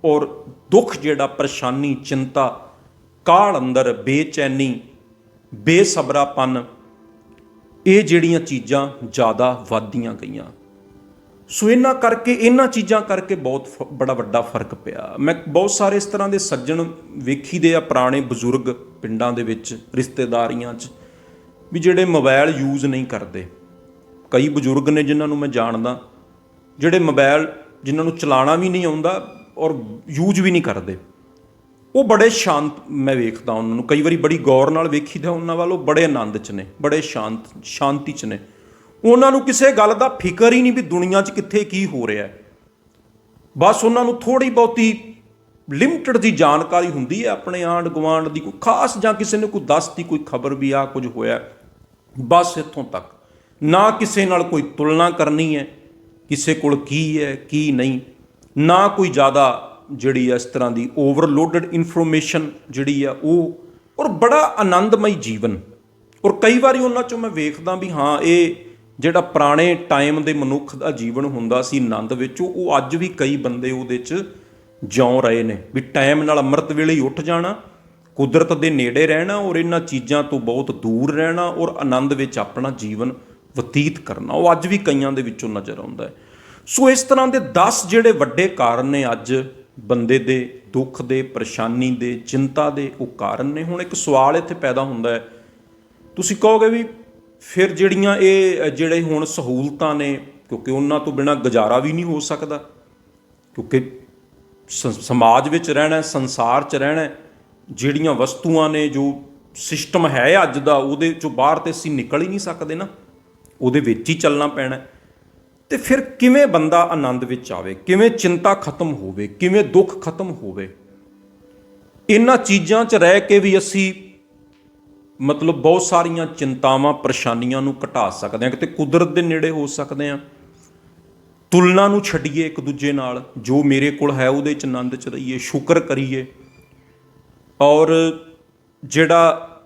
ਔਰ ਦੁੱਖ ਜਿਹੜਾ, ਪਰੇਸ਼ਾਨੀ, ਚਿੰਤਾ, ਕਾਹਲ ਅੰਦਰ, ਬੇਚੈਨੀ, ਬੇਸਬਰਾਪਨ, ਇਹ ਜਿਹੜੀਆਂ ਚੀਜ਼ਾਂ ਜ਼ਿਆਦਾ ਵੱਧਦੀਆਂ ਗਈਆਂ। ਸੋ ਇਹਨਾਂ ਚੀਜ਼ਾਂ ਕਰਕੇ ਬਹੁਤ ਬੜਾ ਵੱਡਾ ਫਰਕ ਪਿਆ। ਮੈਂ ਬਹੁਤ ਸਾਰੇ ਇਸ ਤਰ੍ਹਾਂ ਦੇ ਸੱਜਣ ਵੇਖੀ ਦੇ ਆ, ਪੁਰਾਣੇ ਬਜ਼ੁਰਗ ਪਿੰਡਾਂ ਦੇ ਵਿੱਚ, ਰਿਸ਼ਤੇਦਾਰੀਆਂ 'ਚ, ਵੀ ਜਿਹੜੇ ਮੋਬਾਈਲ ਯੂਜ਼ ਨਹੀਂ ਕਰਦੇ। ਕਈ ਬਜ਼ੁਰਗ ਨੇ ਜਿਨ੍ਹਾਂ ਨੂੰ ਮੈਂ ਜਾਣਦਾ, ਜਿਹੜੇ ਮੋਬਾਈਲ ਜਿਨ੍ਹਾਂ ਨੂੰ ਚਲਾਉਣਾ ਵੀ ਨਹੀਂ ਆਉਂਦਾ ਔਰ ਯੂਜ਼ ਵੀ ਨਹੀਂ ਕਰਦੇ। ਉਹ ਬੜੇ ਸ਼ਾਂਤ, ਮੈਂ ਵੇਖਦਾ ਉਹਨਾਂ ਨੂੰ ਕਈ ਵਾਰੀ, ਬੜੀ ਗੌਰ ਨਾਲ ਵੇਖੀਦਾ ਉਹਨਾਂ ਵੱਲ, ਉਹ ਬੜੇ ਆਨੰਦ 'ਚ ਨੇ, ਬੜੇ ਸ਼ਾਂਤੀ 'ਚ ਨੇ। ਉਹਨਾਂ ਨੂੰ ਕਿਸੇ ਗੱਲ ਦਾ ਫਿਕਰ ਹੀ ਨਹੀਂ ਵੀ ਦੁਨੀਆ 'ਚ ਕਿੱਥੇ ਕੀ ਹੋ ਰਿਹਾ। ਬਸ ਉਹਨਾਂ ਨੂੰ ਥੋੜ੍ਹੀ ਬਹੁਤੀ ਲਿਮਟਿਡ ਦੀ ਜਾਣਕਾਰੀ ਹੁੰਦੀ ਹੈ ਆਪਣੇ ਆਂਢ ਗੁਆਂਢ ਦੀ, ਕੋਈ ਖਾਸ ਜਾਂ ਕਿਸੇ ਨੇ ਕੋਈ ਦੱਸਤੀ ਕੋਈ ਖਬਰ ਵੀ ਆਹ ਕੁਝ ਹੋਇਆ, ਬਸ ਇੱਥੋਂ ਤੱਕ। ਨਾ ਕਿਸੇ ਨਾਲ ਕੋਈ ਤੁਲਨਾ ਕਰਨੀ ਹੈ, ਕਿਸੇ ਕੋਲ ਕੀ ਹੈ ਕੀ ਨਹੀਂ, ਨਾ ਕੋਈ ਜ਼ਿਆਦਾ ਜਿਹੜੀ ਇਸ ਤਰ੍ਹਾਂ ਦੀ ਓਵਰਲੋਡਡ ਇਨਫੋਰਮੇਸ਼ਨ ਜਿਹੜੀ ਆ ਉਹ, ਔਰ ਬੜਾ ਆਨੰਦਮਈ ਜੀਵਨ। ਔਰ ਕਈ ਵਾਰੀ ਉਹਨਾਂ 'ਚੋਂ ਮੈਂ ਵੇਖਦਾ ਵੀ ਹਾਂ, ਇਹ ਜਿਹੜਾ ਪੁਰਾਣੇ ਟਾਈਮ ਦੇ ਮਨੁੱਖ ਦਾ ਜੀਵਨ ਹੁੰਦਾ ਸੀ ਆਨੰਦ ਵਿੱਚ, ਉਹ ਅੱਜ ਵੀ ਕਈ ਬੰਦੇ ਉਹਦੇ 'ਚ ਜਿਉਂ ਰਹੇ ਨੇ। ਵੀ ਟਾਈਮ ਨਾਲ ਅੰਮ੍ਰਿਤ ਵੇਲੇ ਹੀ ਉੱਠ ਜਾਣਾ, ਕੁਦਰਤ ਦੇ ਨੇੜੇ ਰਹਿਣਾ ਔਰ ਇਹਨਾਂ ਚੀਜ਼ਾਂ ਤੋਂ ਬਹੁਤ ਦੂਰ ਰਹਿਣਾ ਔਰ ਆਨੰਦ ਵਿੱਚ ਆਪਣਾ ਜੀਵਨ ਬਤੀਤ ਕਰਨਾ, ਉਹ ਅੱਜ ਵੀ ਕਈਆਂ ਦੇ ਵਿੱਚੋਂ ਨਜ਼ਰ ਆਉਂਦਾ ਹੈ। ਸੋ ਇਸ ਤਰ੍ਹਾਂ ਦੇ 10 ਜਿਹੜੇ ਵੱਡੇ ਕਾਰਨ ਨੇ ਅੱਜ ਬੰਦੇ ਦੇ ਦੁੱਖ ਦੇ, ਪਰੇਸ਼ਾਨੀ ਦੇ, ਚਿੰਤਾ ਦੇ, ਉਹ ਕਾਰਨ ਨੇ। ਹੁਣ ਇੱਕ ਸਵਾਲ ਇੱਥੇ ਪੈਦਾ ਹੁੰਦਾ ਹੈ, ਤੁਸੀਂ ਕਹੋਗੇ ਵੀ ਫਿਰ ਜਿਹੜੀਆਂ ਇਹ ਜਿਹੜੇ ਹੁਣ ਸਹੂਲਤਾਂ ਨੇ, ਕਿਉਂਕਿ ਉਹਨਾਂ ਤੋਂ ਬਿਨਾਂ ਗੁਜ਼ਾਰਾ ਵੀ ਨਹੀਂ ਹੋ ਸਕਦਾ, ਕਿਉਂਕਿ ਸਮਾਜ ਵਿੱਚ ਰਹਿਣਾ, ਸੰਸਾਰ 'ਚ ਰਹਿਣਾ, ਜਿਹੜੀਆਂ ਵਸਤੂਆਂ ਨੇ, ਜੋ ਸਿਸਟਮ ਹੈ ਅੱਜ ਦਾ, ਉਹਦੇ 'ਚੋਂ ਬਾਹਰ ਤੇ ਅਸੀਂ ਨਿਕਲ ਹੀ ਨਹੀਂ ਸਕਦੇ ਨਾ, ਉਹਦੇ ਵਿੱਚ ਹੀ ਚੱਲਣਾ ਪੈਣਾ। ਤੇ ਫਿਰ ਕਿਵੇਂ ਬੰਦਾ ਆਨੰਦ ਵਿੱਚ ਆਵੇ, ਕਿਵੇਂ ਚਿੰਤਾ ਖਤਮ ਹੋਵੇ, ਕਿਵੇਂ ਦੁੱਖ ਖਤਮ ਹੋਵੇ? ਇਹਨਾਂ ਚੀਜ਼ਾਂ 'ਚ ਰਹਿ ਕੇ ਵੀ ਅਸੀਂ ਮਤਲਬ ਬਹੁਤ ਸਾਰੀਆਂ ਚਿੰਤਾਵਾਂ, ਪਰੇਸ਼ਾਨੀਆਂ ਨੂੰ ਘਟਾ ਸਕਦੇ ਹਾਂ, ਕਿਤੇ ਕੁਦਰਤ ਦੇ ਨੇੜੇ ਹੋ ਸਕਦੇ ਹਾਂ। ਤੁਲਨਾ ਨੂੰ ਛੱਡੀਏ ਇੱਕ ਦੂਜੇ ਨਾਲ, ਜੋ ਮੇਰੇ ਕੋਲ ਹੈ ਉਹਦੇ 'ਚ ਆਨੰਦ 'ਚ ਰਹੀਏ, ਸ਼ੁਕਰ ਕਰੀਏ। ਔਰ ਜਿਹੜਾ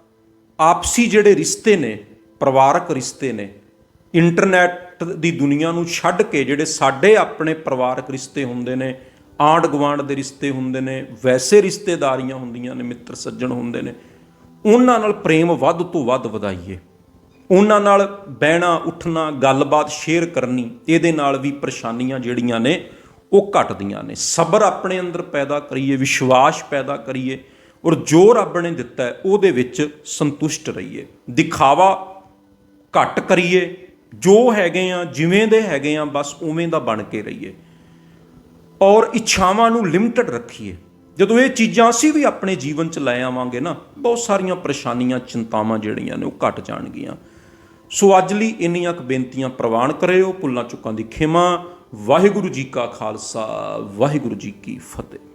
ਆਪਸੀ ਜਿਹੜੇ ਰਿਸ਼ਤੇ ਨੇ, ਪਰਿਵਾਰਕ ਰਿਸ਼ਤੇ ਨੇ, ਇੰਟਰਨੈਟ ਦੀ ਦੁਨੀਆ ਨੂੰ ਛੱਡ ਕੇ ਜਿਹੜੇ ਸਾਡੇ ਆਪਣੇ ਪਰਿਵਾਰਕ ਰਿਸ਼ਤੇ ਹੁੰਦੇ ਨੇ, ਆਂਢ ਗੁਆਂਢ ਦੇ ਰਿਸ਼ਤੇ ਹੁੰਦੇ ਨੇ, ਵੈਸੇ ਰਿਸ਼ਤੇਦਾਰੀਆਂ ਹੁੰਦੀਆਂ ਨੇ, ਮਿੱਤਰ ਸੱਜਣ ਹੁੰਦੇ ਨੇ, ਉਹਨਾਂ ਨਾਲ ਪ੍ਰੇਮ ਵੱਧ ਤੋਂ ਵੱਧ ਵਧਾਈਏ। ਉਹਨਾਂ ਨਾਲ ਬਹਿਣਾ ਉੱਠਣਾ, ਗੱਲਬਾਤ ਸ਼ੇਅਰ ਕਰਨੀ, ਇਹਦੇ ਨਾਲ ਵੀ ਪਰੇਸ਼ਾਨੀਆਂ ਜਿਹੜੀਆਂ ਨੇ ਉਹ ਘਟਦੀਆਂ ਨੇ। ਸਬਰ ਆਪਣੇ ਅੰਦਰ ਪੈਦਾ ਕਰੀਏ, ਵਿਸ਼ਵਾਸ ਪੈਦਾ ਕਰੀਏ, ਔਰ ਜੋ ਰੱਬ ਨੇ ਦਿੱਤਾ ਹੈ ਉਹਦੇ ਵਿੱਚ ਸੰਤੁਸ਼ਟ ਰਹੀਏ। ਦਿਖਾਵਾ ਘੱਟ ਕਰੀਏ, ਜੋ ਹੈਗੇ ਆ, ਜਿਵੇਂ ਦੇ ਹੈਗੇ ਆ, ਬਸ ਉਵੇਂ ਦਾ ਬਣ ਕੇ ਰਹੀਏ। ਔਰ ਇੱਛਾਵਾਂ ਨੂੰ ਲਿਮਟਿਡ ਰੱਖੀਏ। ਜਦੋਂ ਇਹ ਚੀਜ਼ਾਂ ਅਸੀਂ ਵੀ ਆਪਣੇ ਜੀਵਨ 'ਚ ਲੈ ਆਵਾਂਗੇ ਨਾ, ਬਹੁਤ ਸਾਰੀਆਂ ਪਰੇਸ਼ਾਨੀਆਂ, ਚਿੰਤਾਵਾਂ ਜਿਹੜੀਆਂ ਨੇ ਉਹ ਘਟ ਜਾਣਗੀਆਂ। ਸੋ ਅੱਜ ਲਈ ਇੰਨੀਆਂ ਕੁ ਬੇਨਤੀਆਂ ਪ੍ਰਵਾਨ ਕਰਿਓ, ਭੁੱਲਾਂ ਚੁੱਕਾਂ ਦੀ ਖਿਮਾ। ਵਾਹਿਗੁਰੂ ਜੀ ਕਾ ਖਾਲਸਾ, ਵਾਹਿਗੁਰੂ ਜੀ ਕੀ ਫਤਿਹ।